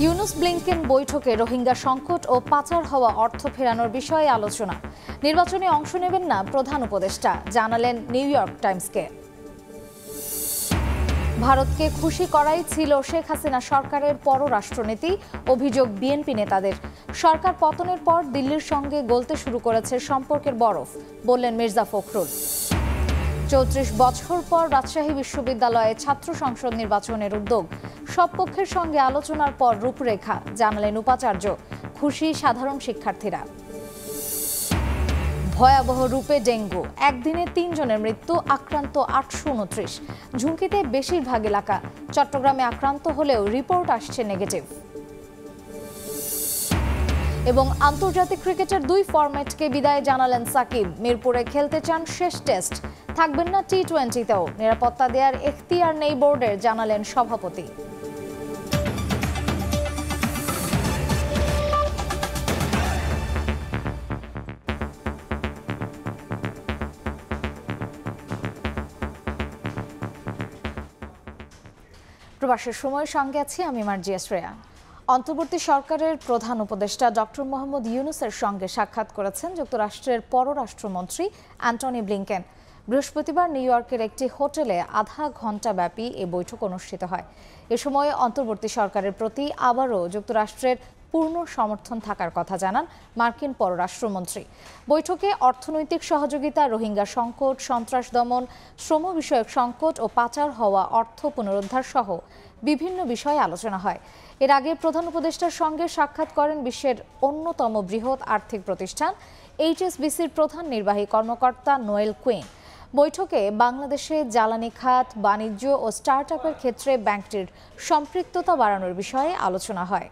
Yunus Blinken বৈঠকে রোহিঙ্গা সংকট ও পাচার হওয়া অর্থ ফেরানোর বিষয়ে আলোচনা। নির্বাচনে অংশ নেবেন না প্রধান উপদেষ্টা, জানালেন নিউ ইয়র্ক টাইমসকে। ভারতকে খুশি করাই ছিল শেখ হাসিনা সরকারের পররাষ্ট্রনীতি, অভিযোগ বিএনপি নেতাদের। সরকার পতনের পর দিল্লির সঙ্গে গলতে শুরু করেছে সম্পর্কের বরফ, বললেন মির্জা ফখরুল। ৩৪ বছর পর রাজশাহী বিশ্ববিদ্যালয়ে ছাত্র সংসদ নির্বাচনের উদ্যোগ। সব পক্ষের সঙ্গে আলোচনার পর রূপরেখা, জানালেন উপাচার্য। খুশি সাধারণ শিক্ষার্থীরা। ভয়াবহ রূপে ডেঙ্গু, একদিনে ৩ জনের মৃত্যু, আক্রান্ত ৮২৯। ঝুঁকিতে বেশিরভাগ এলাকা। চট্টগ্রামে আক্রান্ত হলেও রিপোর্ট আসছে নেগেটিভ। এবং আন্তর্জাতিক ক্রিকেটের 2 ফরম্যাটকে বিদায় জানালেন সাকিব। মিরপুরে খেলতে চান শেষ টেস্ট, থাকবেন না টি-20তেও। নিরাপত্তা দেওয়ার এখতিয়ার নেই বোর্ডের, জানালেন সভাপতি। প্রবাসের সময়ের সঙ্গে আছি আমি মার্জিয়া শ্রেয়া। অন্তর্বর্তী সরকারের প্রধান উপদেষ্টা ডক্টর মোহাম্মদ ইউনুসের সঙ্গে সাক্ষাৎ করেছেন যুক্তরাষ্ট্রের পররাষ্ট্রমন্ত্রী অ্যান্টনি ব্লিংকেন। বৃহস্পতিবার নিউ ইয়র্কের একটি হোটেলে আধা ঘণ্টা ব্যাপী এ বৈঠক অনুষ্ঠিত হয়। এ সময় অন্তর্বর্তী সরকারের প্রতি আবারও যুক্তরাষ্ট্রের পূর্ণ সমর্থন থাকার কথা জানান মার্কিন পররাষ্ট্রমন্ত্রী। বৈঠকে অর্থনৈতিক সহযোগিতা, রোহিঙ্গা সংকট, সন্ত্রাস দমন, শ্রম বিষয়ক সংকট ও পাচার হওয়া অর্থ পুনরুদ্ধার সহ বিভিন্ন বিষয়ে আলোচনা হয়। এর আগে প্রধান উপদেষ্টার সঙ্গে সাক্ষাৎ করেন বিশ্বের অন্যতম বৃহৎ আর্থিক প্রতিষ্ঠান HSBCর প্রধান নির্বাহী কর্মকর্তা নোয়েল কুইন। বৈঠকে বাংলাদেশে জ্বালানি খাত, বাণিজ্য ও স্টার্টআপের ক্ষেত্রে ব্যাংকটির সম্পৃক্ততা বাড়ানোর বিষয়ে আলোচনা হয়।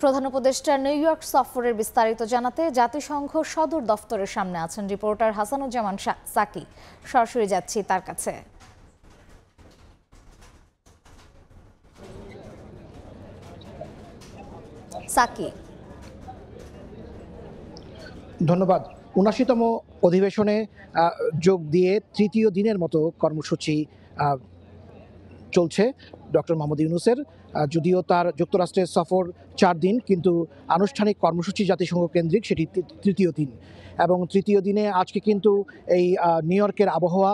প্রধান উপদেষ্টার নিউ ইয়র্ক সফরের বিস্তারিত জানাতে জাতিসংঘ সদর দফতরের সামনে আছেন রিপোর্টার হাসানুজ্জামান সাকি। সরাসরি যাচ্ছি তার কাছে। সাকি, ধন্যবাদ। ৭৯তম অধিবেশনে যোগ দিয়ে তৃতীয় দিনের মতো কর্মসূচি চলছে ডক্টর মোহাম্মদ ইউনুসের। যদিও তার যুক্তরাষ্ট্রের সফর 4 দিন, কিন্তু আনুষ্ঠানিক কর্মসূচি জাতিসংঘ কেন্দ্রিক সেটি তৃতীয় দিন। এবং তৃতীয় দিনে আজকে কিন্তু এই নিউ ইয়র্কের আবহাওয়া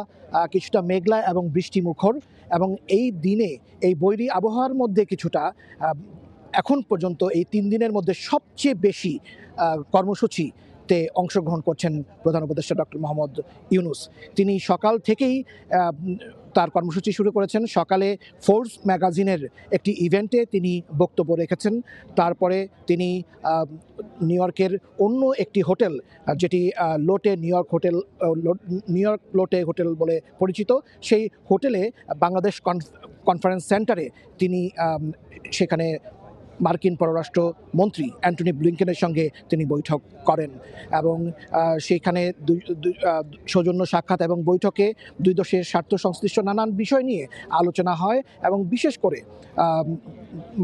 কিছুটা মেঘলা এবং বৃষ্টিমুখর। এবং এই দিনে এই বৈরী আবহাওয়ার মধ্যে কিছুটা এখন পর্যন্ত এই 3 দিনের মধ্যে সবচেয়ে বেশি কর্মসূচিতে অংশগ্রহণ করছেন প্রধান উপদেষ্টা ডক্টর মোহাম্মদ ইউনুস। তিনি সকাল থেকেই তার কর্মসূচি শুরু করেছেন। সকালে ফোর্বস ম্যাগাজিনের একটি ইভেন্টে তিনি বক্তব্য রেখেছেন। তারপরে তিনি নিউ ইয়র্কের অন্য একটি হোটেল, যেটি লোটে নিউ ইয়র্ক লোটে হোটেল বলে পরিচিত, সেই হোটেলে বাংলাদেশ কনফারেন্স সেন্টারে তিনি সেখানে মার্কিন পররাষ্ট্র মন্ত্রী অ্যান্টনি ব্লিংকেনের সঙ্গে তিনি বৈঠক করেন। এবং সেখানে সৌজন্য সাক্ষাৎ এবং বৈঠকে দুই দেশের স্বার্থ সংশ্লিষ্ট নানান বিষয় নিয়ে আলোচনা হয়। এবং বিশেষ করে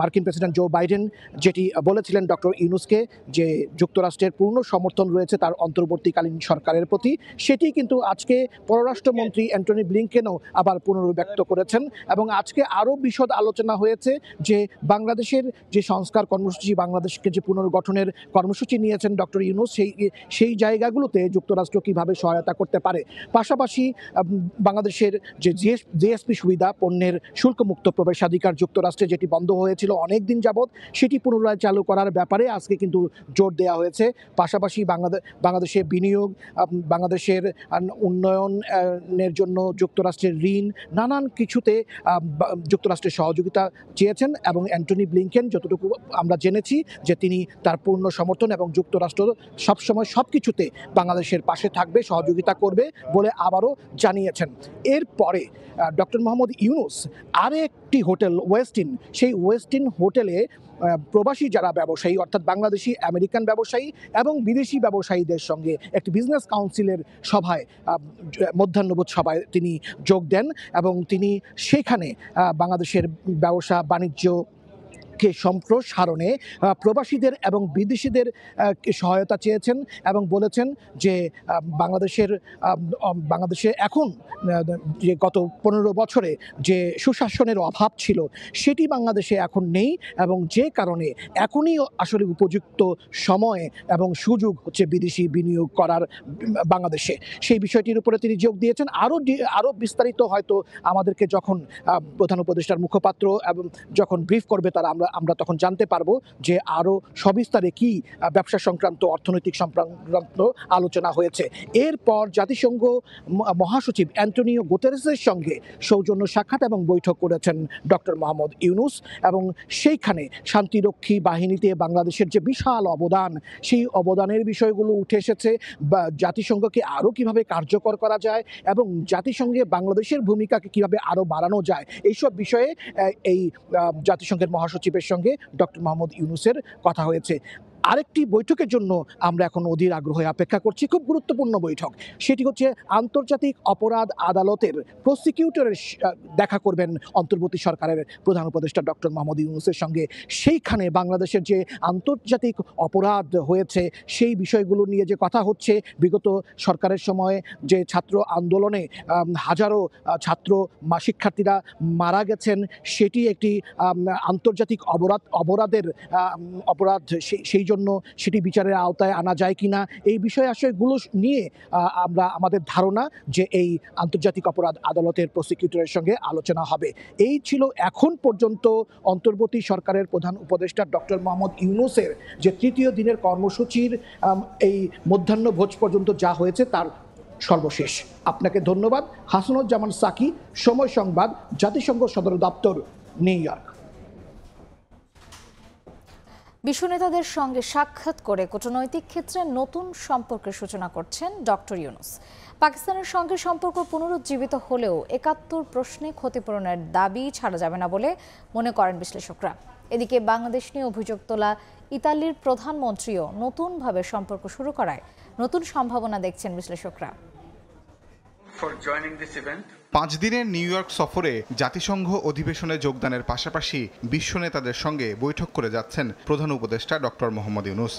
মার্কিন প্রেসিডেন্ট জো বাইডেন যেটি বলেছিলেন ডক্টর ইউনুসকে, যে যুক্তরাষ্ট্রের পূর্ণ সমর্থন রয়েছে তার অন্তর্বর্তীকালীন সরকারের প্রতি, সেটি কিন্তু আজকে পররাষ্ট্রমন্ত্রী অ্যান্টনি ব্লিংকেনও আবার পুনরুব্যক্ত করেছেন। এবং আজকে আরও বিশদ আলোচনা হয়েছে যে বাংলাদেশের যে সংস্কার কর্মসূচি, বাংলাদেশকে যে পুনর্গঠনের কর্মসূচি নিয়েছেন ডক্টর ইউনুস, সেই জায়গাগুলোতে যুক্তরাষ্ট্র কীভাবে সহায়তা করতে পারে। পাশাপাশি বাংলাদেশের যে জিএসপি সুবিধা, পণ্যের শুল্কমুক্ত প্রবেশাধিকার যুক্তরাষ্ট্রে যেটি বন্ধ হয়েছিল অনেক দিন যাবৎ, সেটি পুনরায় চালু করার ব্যাপারে আজকে কিন্তু জোর দেওয়া হয়েছে। পাশাপাশি বাংলাদেশের বিনিয়োগ, বাংলাদেশের উন্নয়নের জন্য যুক্তরাষ্ট্রের ঋণ, নানান কিছুতে যুক্তরাষ্ট্রের সহযোগিতা চেয়েছেন। এবং অ্যান্টনি ব্লিংকেন যতটুকু আমরা জেনেছি যে তিনি তার পূর্ণ সমর্থন এবং যুক্তরাষ্ট্র সবসময় সব কিছুতে বাংলাদেশের পাশে থাকবে, সহযোগিতা করবে বলে আবারও জানিয়েছেন। এরপরে ডক্টর মোহাম্মদ ইউনুস আরেকটি হোটেল ওয়েস্টিন, সেই ওয়েস্টিন হোটেলে প্রবাসী যারা ব্যবসায়ী, অর্থাৎ বাংলাদেশি আমেরিকান ব্যবসায়ী এবং বিদেশি ব্যবসায়ীদের সঙ্গে একটি বিজনেস কাউন্সিলের সভায়, মধ্যাহ্নভোজ সভায় তিনি যোগ দেন। এবং তিনি সেখানে বাংলাদেশের ব্যবসা বাণিজ্য কে সম্প্রসারণে প্রবাসীদের এবং বিদেশিদের সহায়তা চেয়েছেন এবং বলেছেন যে বাংলাদেশে এখন যে গত 15 বছরে যে সুশাসনের অভাব ছিল সেটি বাংলাদেশে এখন নেই এবং যে কারণে এখনই আসলে উপযুক্ত সময় এবং সুযোগ হচ্ছে বিদেশি বিনিয়োগ করার বাংলাদেশে। সেই বিষয়টির উপরে তিনি যোগ দিয়েছেন। আরও বিস্তারিত হয়তো আমাদেরকে যখন প্রধান উপদেষ্টার মুখপাত্র এবং যখন ব্রিফ করবে তারা আমরা তখন জানতে পারবো যে আরও সবিস্তারে কি ব্যবসা সংক্রান্ত অর্থনৈতিক সংক্রান্ত আলোচনা হয়েছে। এরপর জাতিসংঘ মহাসচিব অ্যান্টনিও গুতেরেসের সঙ্গে সৌজন্য সাক্ষাৎ এবং বৈঠক করেছেন ডক্টর মোহাম্মদ ইউনূস এবং সেইখানে শান্তিরক্ষী বাহিনীতে বাংলাদেশের যে বিশাল অবদান সেই অবদানের বিষয়গুলো উঠে এসেছে। জাতিসংঘকে আরও কিভাবে কার্যকর করা যায় এবং জাতিসংঘে বাংলাদেশের ভূমিকাকে কিভাবে আরও বাড়ানো যায় এইসব বিষয়ে এই জাতিসংঘের মহাসচিবের সঙ্গে ডক্টর মোহাম্মদ ইউনূসের কথা হয়েছে। আরেকটি বৈঠকের জন্য আমরা এখন অধীর আগ্রহে অপেক্ষা করছি, খুব গুরুত্বপূর্ণ বৈঠক। সেটি হচ্ছে আন্তর্জাতিক অপরাধ আদালতের প্রসিকিউটরের দেখা করবেন অন্তর্বর্তী সরকারের প্রধান উপদেষ্টা ডক্টর মোহাম্মদ ইউনূসের সঙ্গে। সেইখানে বাংলাদেশের যে আন্তর্জাতিক অপরাধ হয়েছে সেই বিষয়গুলো নিয়ে যে কথা হচ্ছে, বিগত সরকারের সময়ে যে ছাত্র আন্দোলনে হাজারো ছাত্র শিক্ষার্থীরা মারা গেছেন, সেটি একটি আন্তর্জাতিক অপরাধের অপরাধ, সেই জন্য সেটি বিচারের আওতায় আনা যায় কিনা এই বিষয়গুলো নিয়ে আমরা আমাদের ধারণা যে এই আন্তর্জাতিক অপরাধ আদালতের প্রসিকিউটরের সঙ্গে আলোচনা হবে। এই ছিল এখন পর্যন্ত অন্তর্বর্তী সরকারের প্রধান উপদেষ্টা ডক্টর মোহাম্মদ ইউনূসের যে তৃতীয় দিনের কর্মসূচির এই মধ্যাহ্নভোজ পর্যন্ত যা হয়েছে তার সর্বশেষ। আপনাকে ধন্যবাদ। হাসানুজ্জামান সাকি, সময় সংবাদ, জাতিসংঘ সদর দপ্তর, নিউ ইয়র্ক। বিশ্ব নেতাদের সঙ্গে সাক্ষাৎ করে কূটনৈতিক ক্ষেত্রে নতুন সম্পর্কের সূচনা করছেন ডক্টর ইউনূস। পাকিস্তানের সঙ্গে সম্পর্ক পুনরুজ্জীবিত হলেও ৭১ প্রশ্নে ক্ষতিপূরণের দাবি ছাড়া যাবে না বলে মনে করেন বিশ্লেষকরা। এদিকে বাংলাদেশ নিয়ে অভিযোগ তোলা ইতালির প্রধানমন্ত্রীও নতুনভাবে সম্পর্ক শুরু করায় নতুন সম্ভাবনা দেখছেন বিশ্লেষকরা। 5 দিনের নিউ ইয়র্ক সফরে জাতিসংঘ অধিবেশনে যোগদানের পাশাপাশি বিশ্ব নেতাদের সঙ্গে বৈঠক করে যাচ্ছেন প্রধান উপদেষ্টা ডক্টর মোহাম্মদ ইউনূস।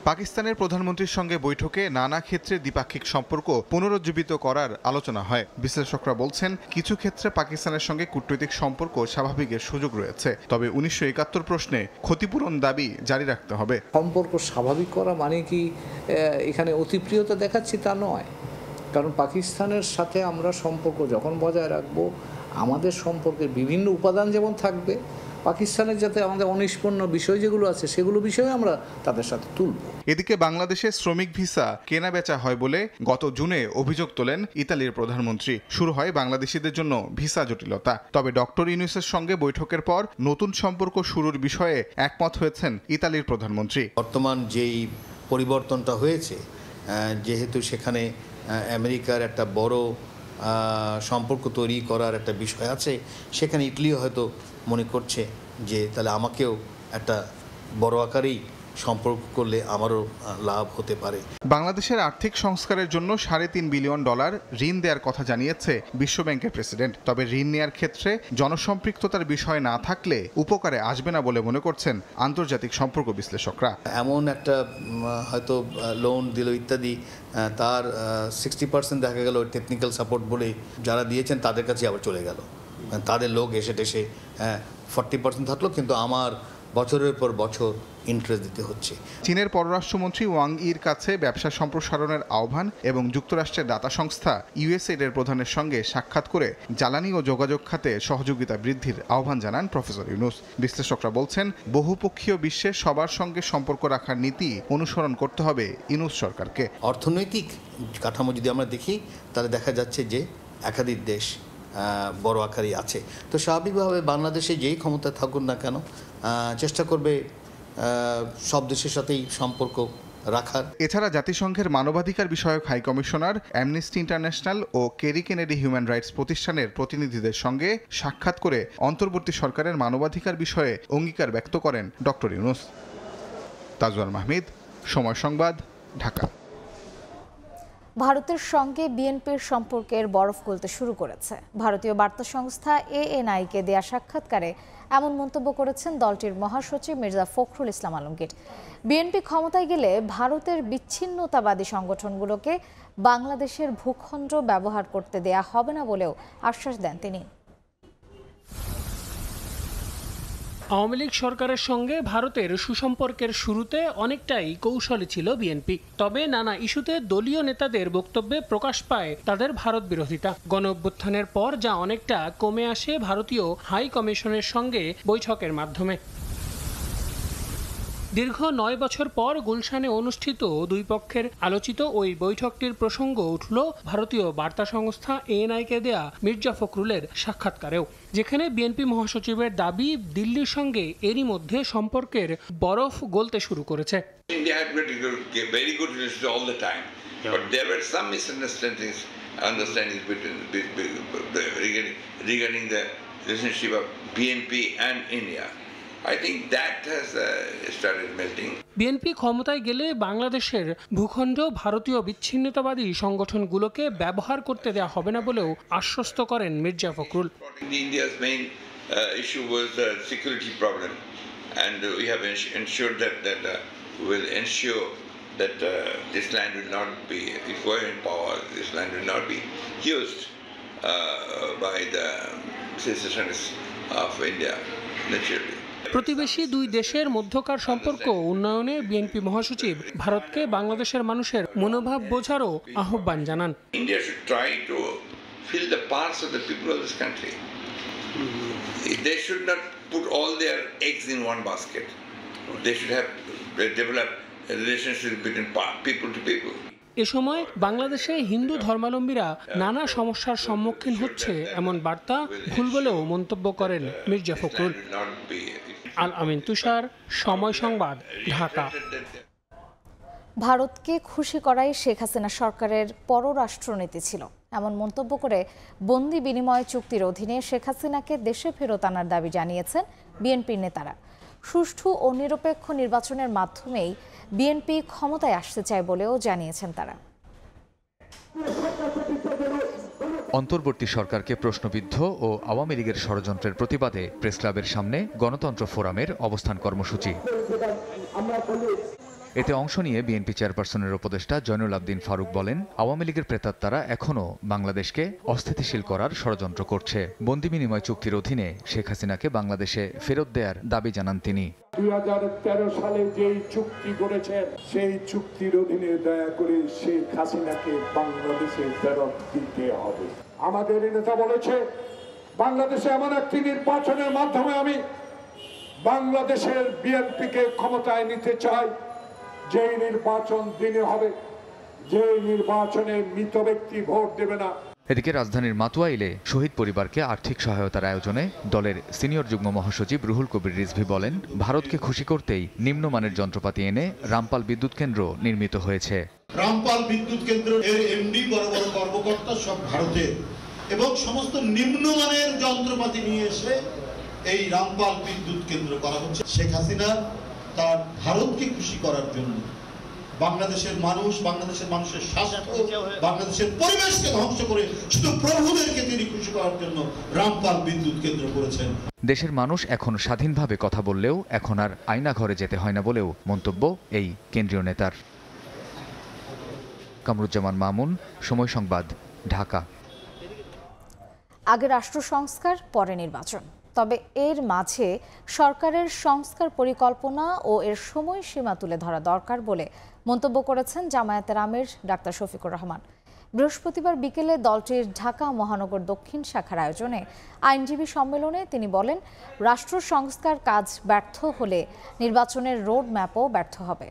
পাকিস্তানের প্রধানমন্ত্রীর সঙ্গে বৈঠকে নানা ক্ষেত্রে দ্বিপাক্ষিক সম্পর্ক পুনরুজ্জীবিত করার আলোচনা হয়। বিশ্লেষকরা বলছেন, কিছু ক্ষেত্রে পাকিস্তানের সঙ্গে কূটনৈতিক সম্পর্ক স্বাভাবিকের সুযোগ রয়েছে, তবে 1971 প্রশ্নে ক্ষতিপূরণ দাবি জারি রাখতে হবে। সম্পর্ক স্বাভাবিক করা মানে কি এখানে অতিপ্রিয়তা দেখাচ্ছি তা নয়, কারণ পাকিস্তানের সাথে আমরা সম্পর্ক যখন বজায় রাখবো আমাদের সম্পর্কের বিভিন্ন উপাদান যেমন থাকবে, পাকিস্তানের যাতে আমাদের অনিষ্পন্ন বিষয় যেগুলো আছে সেগুলো বিষয়ে আমরা তাদের সাথে তুলব। এদিকে বাংলাদেশে শ্রমিক ভিসা কেনা বেচা হয় বলে গত জুনে অভিযোগ তোলেন ইতালির প্রধানমন্ত্রী। শুরু হয় বাংলাদেশিদের জন্য ভিসা জটিলতা। তবে ডক্টর ইউনূসের সঙ্গে বৈঠকের পর নতুন সম্পর্ক শুরুর বিষয়ে একমত হয়েছেন ইতালির প্রধানমন্ত্রী। বর্তমান যেই পরিবর্তনটা হয়েছে, যেহেতু সেখানে আমেরিকার একটা বড় সম্পর্ক তৈরি করার একটা বিষয় আছে, সেখানে ইটালিও হয়তো মনে করছে যে তাহলে আমাকেও একটা বড় আকারেই সম্পর্ক করলে আমারও লাভ হতে পারে। বাংলাদেশের আর্থিক সংস্কারের জন্য $3.5 বিলিয়ন ঋণ দেওয়ার কথা জানিয়েছে বিশ্বব্যাংকের প্রেসিডেন্ট। তবে ঋণ নেওয়ার ক্ষেত্রে জনসম্পৃক্ততার বিষয় না থাকলে উপকারে আসবে না বলে মনে করছেন আন্তর্জাতিক সম্পর্ক বিশ্লেষকরা। এমন একটা হয়তো লোন দিল ইত্যাদি, তার 60% দেখা গেল টেকনিক্যাল সাপোর্ট বলে যারা দিয়েছেন তাদের কাছে আবার চলে গেল, তাদের লোক এসে 40% থাকলো, কিন্তু আমার বছরের পর বছর ইন্টারেস্ট দিতে হচ্ছে। চীনের পররাষ্ট্রমন্ত্রী ওয়াং ইর কাছে ব্যবসা সম্প্রসারণের আহ্বান এবং যুক্তরাষ্ট্রের দাতা সংস্থা USAID এর প্রধানের সঙ্গে সাক্ষাৎ করে জ্বালানি ও যোগাযোগ খাতে সহযোগিতা বৃদ্ধির আহ্বান জানান প্রফেসর ইউনূস। বিশ্লেষকরা বলছেন, বহুপক্ষীয় বিশ্বে সবার সঙ্গে সম্পর্ক রাখার নীতি অনুসরণ করতে হবে ইউনূস সরকারকে। অর্থনৈতিক কাঠামো যদি আমরা দেখি তাহলে দেখা যাচ্ছে যে একাধিক দেশ বড় আকারই আছে, তো স্বাভাবিকভাবে বাংলাদেশে যেই ক্ষমতা থাকুন না কেন চেষ্টা করবে সব দেশের সাথেই সম্পর্ক রাখার। এছাড়া জাতিসংঘের মানবাধিকার বিষয়ক হাই কমিশনার, অ্যামনেস্টি ইন্টারন্যাশনাল ও কেরি কেনেডি হিউম্যান রাইটস প্রতিষ্ঠানের প্রতিনিধিদের সঙ্গে সাক্ষাৎ করে অন্তর্বর্তী সরকারের মানবাধিকার বিষয়ে অঙ্গীকার ব্যক্ত করেন ডক্টর ইউনূস। তাজওয়ার মাহমুদ, সময় সংবাদ, ঢাকা। ভারতের সঙ্গে বিএনপির সম্পর্কের বরফ গলতে শুরু করেছে। ভারতীয় বার্তা সংস্থা ANI-কে দেয়া সাক্ষাৎকারে এমন মন্তব্য করেছেন দলটির মহাসচিব মির্জা ফখরুল ইসলাম আলমগীর। বিএনপি ক্ষমতায় গেলে ভারতের বিচ্ছিন্নতাবাদী সংগঠনগুলোকে বাংলাদেশের ভূখণ্ড ব্যবহার করতে দেয়া হবে না বলেও আশ্বাস দেন তিনি। আওয়ামী লীগ সরকারের সঙ্গে ভারতের সুসম্পর্কের শুরুতে অনেকটাই কৌশলী ছিল বিএনপি। তবে নানা ইস্যুতে দলীয় নেতাদের বক্তব্যে প্রকাশ পায় তাদের ভারত বিরোধিতা। গণঅভ্যুত্থানের পর যা অনেকটা কমে আসে ভারতীয় হাই কমিশনের সঙ্গে বৈঠকের মাধ্যমে। দীর্ঘ 9 বছর পর গুলশানে অনুষ্ঠিত দুই পক্ষের আলোচিত ওই বৈঠকটির প্রসঙ্গ উঠল ভারতীয় বার্তা সংস্থা ANI-কে দেয়া মির্জা ফখরুলের সাক্ষাৎকারেও, যেখানে বিএনপি মহাসচিবের দাবি দিল্লির সঙ্গে এরই মধ্যে সম্পর্কের বরফ গলতে শুরু করেছে। India had very good relations all the time, but there were some misunderstandings regarding the relationship of BNP and India. I think that has started melting. BNP ক্ষমতায় গেলে বাংলাদেশের ভূখণ্ড ভারতীয় বিচ্ছিন্নতাবাদী সংগঠনগুলোকে ব্যবহার করতে দেওয়া হবে না বলেও আশ্বস্ত করেন Mirza Fakhrul. India's main issue was the security problem, and we have ensured that we will ensure that this land will not be, if we're in power, this land will not be used by the secessionists of India, naturally. প্রতিবেশী দুই দেশের মধ্যকার সম্পর্ক উন্নয়নে BNP মহাসচিব ভারতকে বাংলাদেশের মানুষের মনোভাব বোঝারও আহ্বান জানান। India should try to fill the parts of the people of this country. They should not put all their eggs in one basket. They should have develop a relationship between people to people. এ সময় বাংলাদেশে হিন্দু ধর্মাবলম্বীরা নানা সমস্যার সম্মুখীন হচ্ছে এমন বার্তা ভুল বলেও মন্তব্য করেন মির্জা ফখরুল। আল আমিন তুষার, সময় সংবাদ, ঢাকা। ভারতকে খুশি করাই শেখ হাসিনা সরকারের পররাষ্ট্রনীতি ছিল, এমন মন্তব্য করে বন্দি বিনিময় চুক্তির অধীনে শেখ হাসিনাকে দেশে ফেরত আনার দাবি জানিয়েছেন বিএনপির নেতারা। সুষ্ঠু ও নিরপেক্ষ নির্বাচনের মাধ্যমেই বিএনপি ক্ষমতায় আসতে চায় বলেও জানিয়েছেন তারা। অন্তর্বর্তী সরকারকে প্রশ্নবিদ্ধ ও আওয়ামী লীগের ষড়যন্ত্রের প্রতিবাদে প্রেসক্লাবের সামনে গণতন্ত্র ফোরামের অবস্থান কর্মসূচি। এতে অংশ নিয়ে বিএনপি চেয়ারপারসনের উপদেষ্টা জয়নুল আবদিন ফারুক বলেন, আওয়ামী লীগের প্রেতাত্মারা এখনও বাংলাদেশকে অস্থিতিশীল করার ষড়যন্ত্র করছে। বন্দি বিনিময় চুক্তির অধীনে শেখ হাসিনাকে বাংলাদেশে ফেরত দেওয়ার দাবি জানান তিনি। 2013 সালে যেই চুক্তি করেছেন সেই চুক্তির অধীনে দয়া করে শেখ হাসিনাকে বাংলাদেশে ফেরত দিতে হবে। আমাদের নেতা বলেছে, বাংলাদেশে এমন একটি নির্বাচনের মাধ্যমে আমি বাংলাদেশের বিএনপিকে ক্ষমতায় নিতে চাই, যেই নির্বাচন দিনে হবে, যে নির্বাচনে মৃত ব্যক্তি ভোট দেবে না। এদিকে রাজধানীর মাতুয়াইলে শহীদ পরিবারকে আর্থিক সহায়তার আয়োজনে দলের সিনিয়র যুগ্ম মহাসচিব রুহুল কবির রিজভী বলেন, ভারতকে খুশি করতেই নিম্নমানের যন্ত্রপাতি এনে রামপাল বিদ্যুৎ কেন্দ্র নির্মিত হয়েছে। রামপাল বিদ্যুৎ কেন্দ্র এর এমডি বড় বড় কর্মকর্তা সব ভারতের, এবং সমস্ত নিম্নমানের যন্ত্রপাতি নিয়ে এসে এই রামপাল বিদ্যুৎ কেন্দ্র করা হচ্ছে। শেখ হাসিনা তার ভারতকে খুশি করার জন্য বাংলাদেশের মানুষ, বাংলাদেশের মানুষের স্বাস্থ্য, বাংলাদেশের পরিবেশকে ধ্বংস করে শুধু প্রভুদেরকে তিনি খুশি করার জন্য রামপাল বিদ্যুৎ কেন্দ্র করেছেন। দেশের মানুষ এখন স্বাধীনভাবে কথা বললেও এখন আর আয়না ঘরে যেতে হয় না বলেও মন্তব্য এই কেন্দ্রীয় নেতার। কামরুজ্জামান মামুন, সময় সংবাদ, ঢাকা। আগে রাষ্ট্র সংস্কার, পরে নির্বাচন, তবে এর মাঝে সরকারের সংস্কার পরিকল্পনা ও এর সময়সীমা তুলে ধরা দরকার বলে মন্তব্য করেছেন জামায়াতের আমির ডাক্তার শফিকুর রহমান। বৃহস্পতিবার বিকেলে দলটির ঢাকা মহানগর দক্ষিণ শাখার আয়োজনে আইনজীবী সম্মেলনে তিনি বলেন, রাষ্ট্র সংস্কার কাজ ব্যর্থ হলে নির্বাচনের রোড ম্যাপও ব্যর্থ হবে।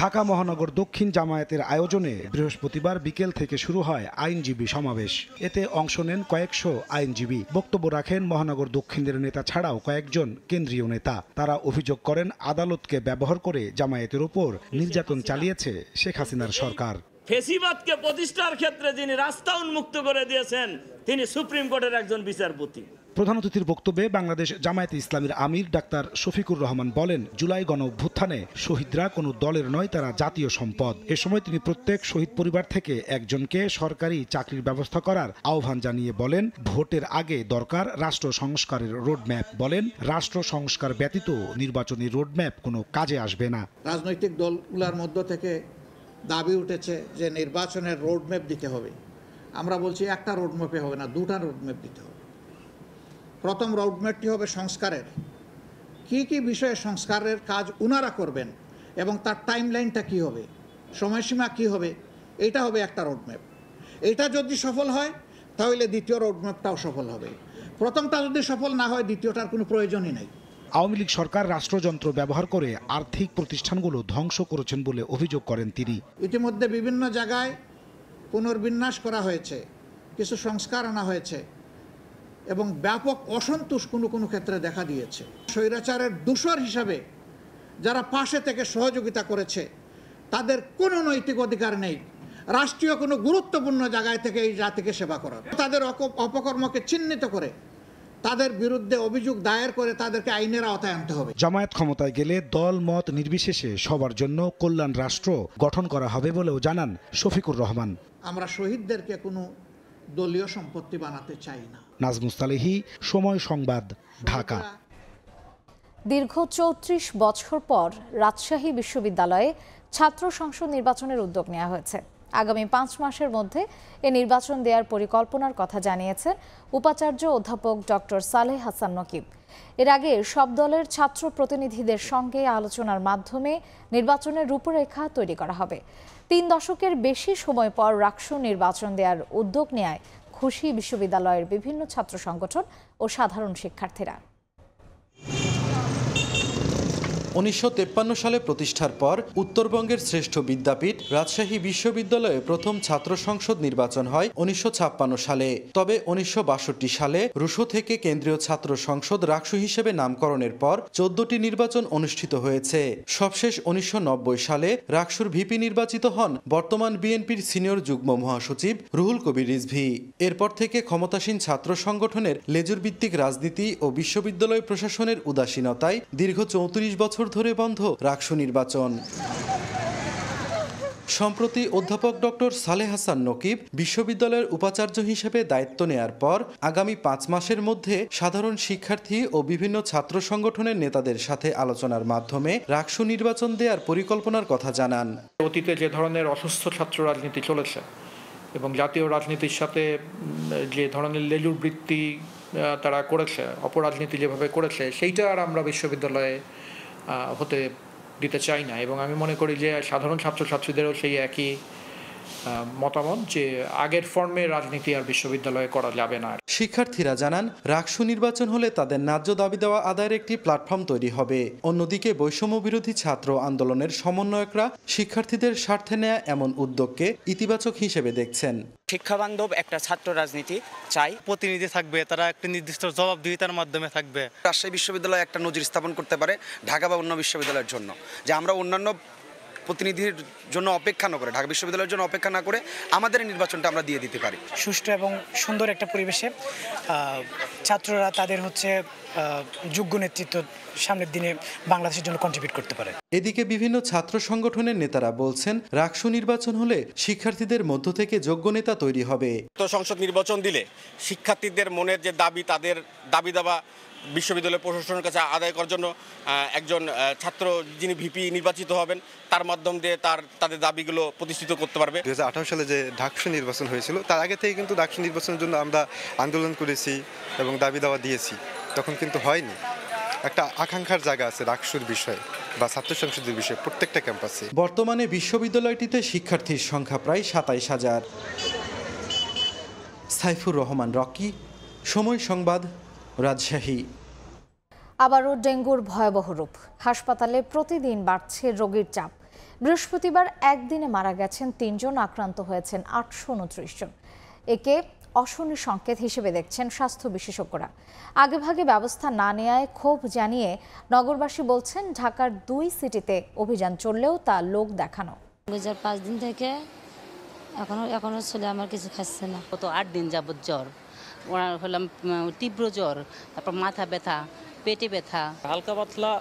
ঢাকা মহানগর দক্ষিণ জামায়াতের আয়োজনে বৃহস্পতিবার বিকেল থেকে শুরু হয় আইনজীবী সমাবেশ। এতে অংশ নেন কয়েকশো আইনজীবী। বক্তব্য রাখেন মহানগর দক্ষিণের নেতা ছাড়াও কয়েকজন কেন্দ্রীয় নেতা। তারা অভিযোগ করেন, আদালতকে ব্যবহার করে জামায়াতের উপর নির্যাতন চালিয়েছে শেখ হাসিনার সরকার। ফেসিবাদকে প্রতিষ্ঠার ক্ষেত্রে যিনি রাস্তা উন্মুক্ত করে দিয়েছেন তিনি সুপ্রিম কোর্টের একজন বিচারপতি। প্রধান অতিথির বক্তব্যে বাংলাদেশ জামায়াতে ইসলামীর আমির ডাক্তার শফিকুর রহমান বলেন, জুলাই গণ অভ্যুত্থানে শহীদরা কোনো দলের নয়, তারা জাতীয় সম্পদ। এ সময় তিনি প্রত্যেক শহীদ পরিবার থেকে একজনকে সরকারি চাকরির ব্যবস্থা করার আহ্বান জানিয়ে বলেন, ভোটের আগে দরকার রাষ্ট্র সংস্কারের রোডম্যাপ। বলেন, রাষ্ট্র সংস্কার ব্যতীত নির্বাচনী রোডম্যাপ কোনো কাজে আসবে না। রাজনৈতিক দলগুলোর মধ্য থেকে দাবি উঠেছে যে নির্বাচনের রোডম্যাপ দিতে হবে। আমরা বলছি একটা রোডম্যাপে হবে না, দুটা রোডম্যাপ দিতে হবে। প্রথম রোডম্যাপটি হবে সংস্কারের, কি বিষয়ে সংস্কারের কাজ উনারা করবেন এবং তার টাইমলাইনটা কি হবে, সময়সীমা কি হবে, এটা হবে একটা রোডম্যাপ। এটা যদি সফল হয় তাহলে দ্বিতীয় রোডম্যাপটাও সফল হবে। প্রথমটা যদি সফল না হয় দ্বিতীয়টার কোনো প্রয়োজনই নেই। আওয়ামী লীগ সরকার রাষ্ট্রযন্ত্র ব্যবহার করে আর্থিক প্রতিষ্ঠানগুলো ধ্বংস করেছেন বলে অভিযোগ করেন তিনি। ইতিমধ্যে বিভিন্ন জায়গায় পুনর্বিন্যাস করা হয়েছে, কিছু সংস্কার আনা হয়েছে এবং ব্যাপক অসন্তোষ কোনো ক্ষেত্রে দেখা দিয়েছে। স্বৈরাচারের দোষর হিসাবে যারা পাশে থেকে সহযোগিতা করেছে তাদের কোনো নৈতিক অধিকার নেই রাষ্ট্রীয় কোনো গুরুত্বপূর্ণ জায়গায় থেকে এই জাতিকে সেবা করার। তাদের অপকর্মকে চিহ্নিত করে তাদের বিরুদ্ধে অভিযোগ দায়ের করে তাদেরকে আইনের আওতায় আনতে হবে। জামায়াত ক্ষমতায় গেলে দল মত নির্বিশেষে সবার জন্য কল্যাণ রাষ্ট্র গঠন করা হবে বলেও জানান শফিকুর রহমান। আমরা শহীদদেরকে কোনো দলীয় সম্পত্তি বানাতে চাই না। নাজমুস তালেহী, সময় সংবাদ, ঢাকা। দীর্ঘ ৩৪ বছর পর রাজশাহী বিশ্ববিদ্যালয়ে ছাত্র সংসদ নির্বাচনের উদ্যোগ নেওয়া হয়েছে। আগামী 5 মাসের মধ্যে এ নির্বাচন দেওয়ার পরিকল্পনার কথা জানিয়েছেন উপাচার্য অধ্যাপক ডক্টর সালেহ হাসান নকিব। এর আগে সব দলের ছাত্র প্রতিনিধিদের সঙ্গে আলোচনার মাধ্যমে নির্বাচনের রূপরেখা তৈরি করা হবে। 3 দশকের বেশি সময় পর রাকসু নির্বাচন দেওয়ার উদ্যোগ নেয় খুশি বিশ্ববিদ্যালয়ের বিভিন্ন ছাত্র সংগঠন ও সাধারণ শিক্ষার্থীরা। 1953 সালে প্রতিষ্ঠার পর উত্তরবঙ্গের শ্রেষ্ঠ বিদ্যাপীঠ রাজশাহী বিশ্ববিদ্যালয়ে প্রথম ছাত্র সংসদ নির্বাচন হয় 1956 সালে। তবে 1962 সালে রুশো থেকে কেন্দ্রীয় ছাত্র সংসদ রাকসু হিসেবে নামকরণের পর 14টি নির্বাচন অনুষ্ঠিত হয়েছে। সবশেষ 1990 সালে রাকসুর ভিপি নির্বাচিত হন বর্তমান বিএনপির সিনিয়র যুগ্ম মহাসচিব রুহুল কবির রিজভী। এরপর থেকে ক্ষমতাসীন ছাত্র সংগঠনের লেজুর-ভিত্তিক রাজনীতি ও বিশ্ববিদ্যালয় প্রশাসনের উদাসীনতায় দীর্ঘ 34 বছর ধরে বন্ধ রাকসু নির্বাচন। সম্প্রতি অধ্যাপক ডক্টর সালেহ হাসান নকিব বিশ্ববিদ্যালয়ের উপাচার্য হিসেবে দায়িত্ব নেয়ার পর আগামী 5 মাসের মধ্যে সাধারণ শিক্ষার্থী ও বিভিন্ন ছাত্র সংগঠনের নেতাদের সাথে আলোচনার মাধ্যমে রাকসু নির্বাচন দেওয়ার পরিকল্পনার কথা জানান। অতীতে যে ধরনের অসুস্থ ছাত্র রাজনীতি চলেছে এবং জাতীয় রাজনীতির সাথে যে ধরনের লেজুর বৃত্তি তারা করেছে, অপরাজনীতি যেভাবে করেছে, সেইটা আর আমরা বিশ্ববিদ্যালয়ে হতে দিতে চাই না। এবং আমি মনে করি যে সাধারণ ছাত্রছাত্রীদেরও সেই একই মতামত যে আগের ফর্মে রাজনীতি আর বিশ্ববিদ্যালয়ে করা যাবে না। শিক্ষার্থীরা জানান, রাকসু নির্বাচন হলে তাদের ন্যায্য দাবি দেওয়া আদায়ের একটি প্ল্যাটফর্ম তৈরি হবে। অন্যদিকে বৈষম্য বিরোধী ছাত্র আন্দোলনের সমন্বয়করা শিক্ষার্থীদের স্বার্থে নেয়া এমন উদ্যোগকে ইতিবাচক হিসেবে দেখছেন। শিক্ষাবান্ধব একটা ছাত্র রাজনীতি চাই। প্রতিনিধি থাকবে, তারা একটা নির্দিষ্ট জবাবদিহিতার মাধ্যমে থাকবে। রাজশাহী বিশ্ববিদ্যালয় একটা নজির স্থাপন করতে পারে ঢাকা বা অন্য বিশ্ববিদ্যালয়ের জন্য, যে আমরা অন্যান্য প্রতিনিধির জন্য অপেক্ষা না করে, ঢাকা বিশ্ববিদ্যালয়ের জন্য অপেক্ষা না করে আমাদের নির্বাচনটা আমরা দিয়ে দিতে পারি। সুষ্ঠু এবং সুন্দর একটা পরিবেশে ছাত্ররা তাদের যোগ্য নেতৃত্ব সামনের দিনে বাংলাদেশের জন্য কন্ট্রিবিউট করতে পারে। এদিকে বিভিন্ন ছাত্র সংগঠনের নেতারা বলছেন, রাকসু নির্বাচন হলে শিক্ষার্থীদের মধ্য থেকে যোগ্য নেতা তৈরি হবে। সংসদ নির্বাচন দিলে শিক্ষার্থীদের মনের যে দাবি, তাদের দাবি দাবা বিশ্ববিদ্যালয় প্রশাসনের কাছে আদায় করার জন্য একজন ছাত্র যিনি ভিপি নির্বাচিত হবেন, তার মাধ্যম দিয়ে তাদের দাবিগুলো প্রতিষ্ঠিত করতে পারবে। 2018 সালে যে ডাকসু নির্বাচন হয়েছিল, তার আগে থেকে কিন্তু ডাকসু নির্বাচনের জন্য আমরা আন্দোলন করেছি এবং দাবি দাওয়া দিয়েছি, তখন কিন্তু হয়নি। একটা আকাঙ্ক্ষার জায়গা আছে রাকসুর বিষয়ে বা ছাত্র সংসদের বিষয়ে প্রত্যেকটা ক্যাম্পাসে। বর্তমানে বিশ্ববিদ্যালয়টিতে শিক্ষার্থীর সংখ্যা প্রায় 27,000। সাইফুর রহমান রকি, সময় সংবাদ, রাজশাহী। আবারও ডেঙ্গুর ভয়াবহ রূপ। হাসপাতালে প্রতিদিন বাড়ছে রোগীর চাপ। বৃহস্পতিবার একদিনে মারা গেছেন 3 জন, আক্রান্ত হয়েছেন 829 জন। একে অশনি সংকেত হিসেবে দেখছেন স্বাস্থ্য বিশেষজ্ঞরা। আগেভাগে ব্যবস্থা না নেওয়ায় ক্ষোভ জানিয়ে নগরবাসী বলছেন, ঢাকার 2 সিটিতে অভিযান চললেও তা লোক দেখানো। 5 দিন থেকে এখনো ছেলে আমার কিছু খাচ্ছে না। গত 8 দিন যাবত জ্বর, ওনার হলাম তীব্র জ্বর, তারপর মাথা ব্যথা, পেটে ব্যথা, হালকা পাতলা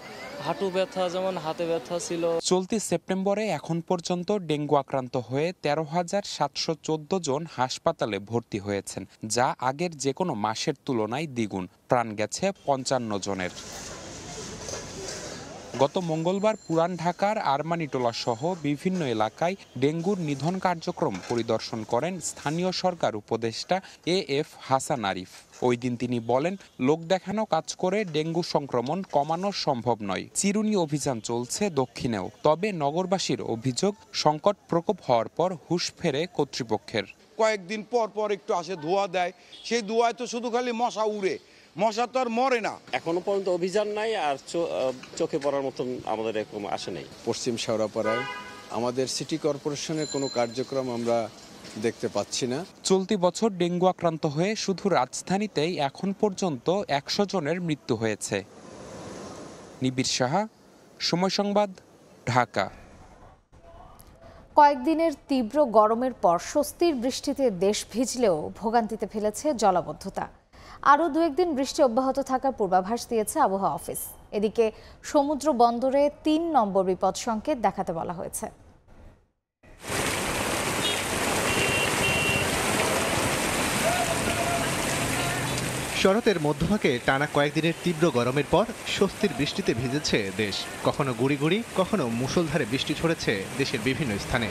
হাঁটু ব্যথা, যেমন হাতে ব্যথা ছিল। চলতি সেপ্টেম্বরে এখন পর্যন্ত ডেঙ্গু আক্রান্ত হয়ে 13,714 জন হাসপাতালে ভর্তি হয়েছেন, যা আগের যে কোনো মাসের তুলনায় দ্বিগুণ। প্রাণ গেছে 55 জনের। গত মঙ্গলবার পুরান ঢাকার আরমানিটোলা সহ বিভিন্ন এলাকায় ডেঙ্গুর নিধন কার্যক্রম পরিদর্শন করেন স্থানীয় সরকার উপদেষ্টা AF হাসান আরিফ। ওই দিন তিনি বলেন, লোক দেখানো কাজ করে ডেঙ্গু সংক্রমণ কমানো সম্ভব নয়। চিরুনি অভিযান চলছে দক্ষিণেও। তবে নগরবাসীর অভিযোগ, সংকট প্রকোপ হওয়ার পর হুঁশ ফেরে কর্তৃপক্ষের। কয়েকদিন পর পর একটু আসে, ধোঁয়া দেয়, সেই ধোঁয়ায় তো শুধু খালি মশা উড়ে, মশা তো আর মরে না। এখনো পর্যন্ত অভিযান নাই, আর চোখে পড়ার মতন আমাদের এরকম আসে নাই। পশ্চিম শেওড়াপাড়ায় আমাদের সিটি কর্পোরেশনের কোনো কার্যক্রম আমরা দেখতে পাচ্ছি না। চলতি বছর ডেঙ্গু আক্রান্ত হয়ে শুধু রাজধানীতেই এখন পর্যন্ত 100 জনের মৃত্যু হয়েছে। নিবিড় সাহা, সময় সংবাদ, ঢাকা। কয়েকদিনের তীব্র গরমের পর স্বস্তির বৃষ্টিতে দেশ ভিজলেও ভোগান্তিতে ফেলেছে জলাবদ্ধতা। আরও 2-1 দিন বৃষ্টি অব্যাহত থাকার পূর্বাভাস দিয়েছে আবহাওয়া অফিস। এদিকে সমুদ্র বন্দরে 3 নম্বর বিপদ সংকেত দেখাতে বলা হয়েছে। শরতের মধ্যভাগে টানা কয়েকদিনের তীব্র গরমের পর স্বস্তির বৃষ্টিতে ভিজেছে দেশ। কখনো গুঁড়ি গুঁড়ি, কখনো মুষলধারে বৃষ্টি ঝরেছে দেশের বিভিন্ন স্থানে।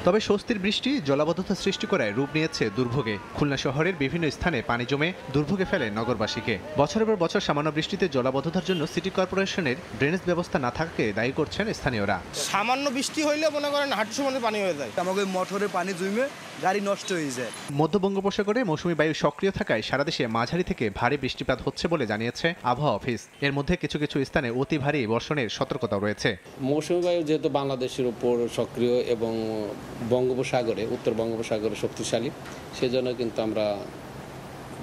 তবে স্বস্তির বৃষ্টি জলাবদ্ধতা সৃষ্টি করায় রূপ নিয়েছে দুর্ভোগে। খুলনা শহরের বিভিন্ন স্থানে পানি জমে দুর্ভোগে ফেলে নগরবাসীকে। বছরের পর বছর সামান্য বৃষ্টিতে জলাবদ্ধতার জন্য সিটি কর্পোরেশনের ড্রেনেজ ব্যবস্থা না থাকাকে দায়ী করছেন স্থানীয়রা। সামান্য বৃষ্টি হইলে মনে করেন হাঁটু সমানে পানি হয়ে যায়, আমাদের মোটরে পানি জমে গাড়ি নষ্ট হয়ে যায়। মধ্য বঙ্গোপসাগরে মৌসুমী বায়ু সক্রিয় থাকায় সারা দেশে মাঝারি থেকে ভারী বৃষ্টিপাত হচ্ছে বলে জানিয়েছে আবহাওয়া অফিস। এর মধ্যে কিছু কিছু স্থানে অতি ভারী বর্ষণের সতর্কতাও রয়েছে। মৌসুমী বায়ু যেহেতু বাংলাদেশের উপর সক্রিয় এবং বঙ্গোপসাগরে, উত্তর বঙ্গোপসাগরে শক্তিশালী, সেজন্য কিন্তু আমরা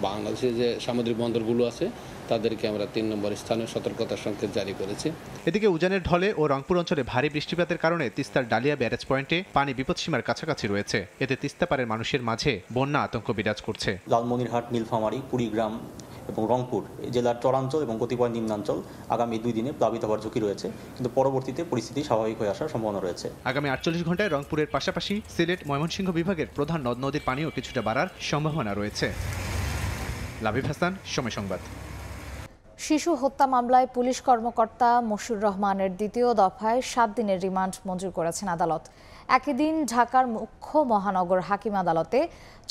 বাংলাদেশের যে সামুদ্রিক বন্দরগুলো আছে তাদেরকে আমরা 3 নম্বর স্থানীয় সতর্কতার সংকেত জারি করেছি। এদিকে উজানের ঢলে ও রংপুর অঞ্চলে ভারী বৃষ্টিপাতের কারণে তিস্তার ডালিয়া ব্যারেজ পয়েন্টে পানি বিপদসীমার কাছাকাছি রয়েছে। এতে তিস্তা পারের মানুষের মাঝে বন্যা আতঙ্ক বিরাজ করছে। লালমনিরহাট, নীলফামারী, কুড়িগ্রাম এবং রংপুর জেলার চরাঞ্চল এবং কতিপয় নিম্নাঞ্চল আগামী 2 দিনে প্লাবিত হওয়ার ঝুঁকি রয়েছে, কিন্তু পরবর্তীতে পরিস্থিতি স্বাভাবিক হয়ে আসার সম্ভাবনা রয়েছে। আগামী 48 ঘন্টায় রংপুরের পাশাপাশি সিলেট, ময়মনসিংহ বিভাগের প্রধান নদ নদীর পানিও কিছুটা বাড়ার সম্ভাবনা রয়েছে। লাবিব হাসান, সময় সংবাদ। শিশু হত্যা মামলায় পুলিশ কর্মকর্তা মশিউর রহমানের 2য় দফায় 7 দিনের রিমান্ড মঞ্জুর করেছেন আদালত। একই দিন ঢাকার মুখ্য মহানগর হাকিম আদালতে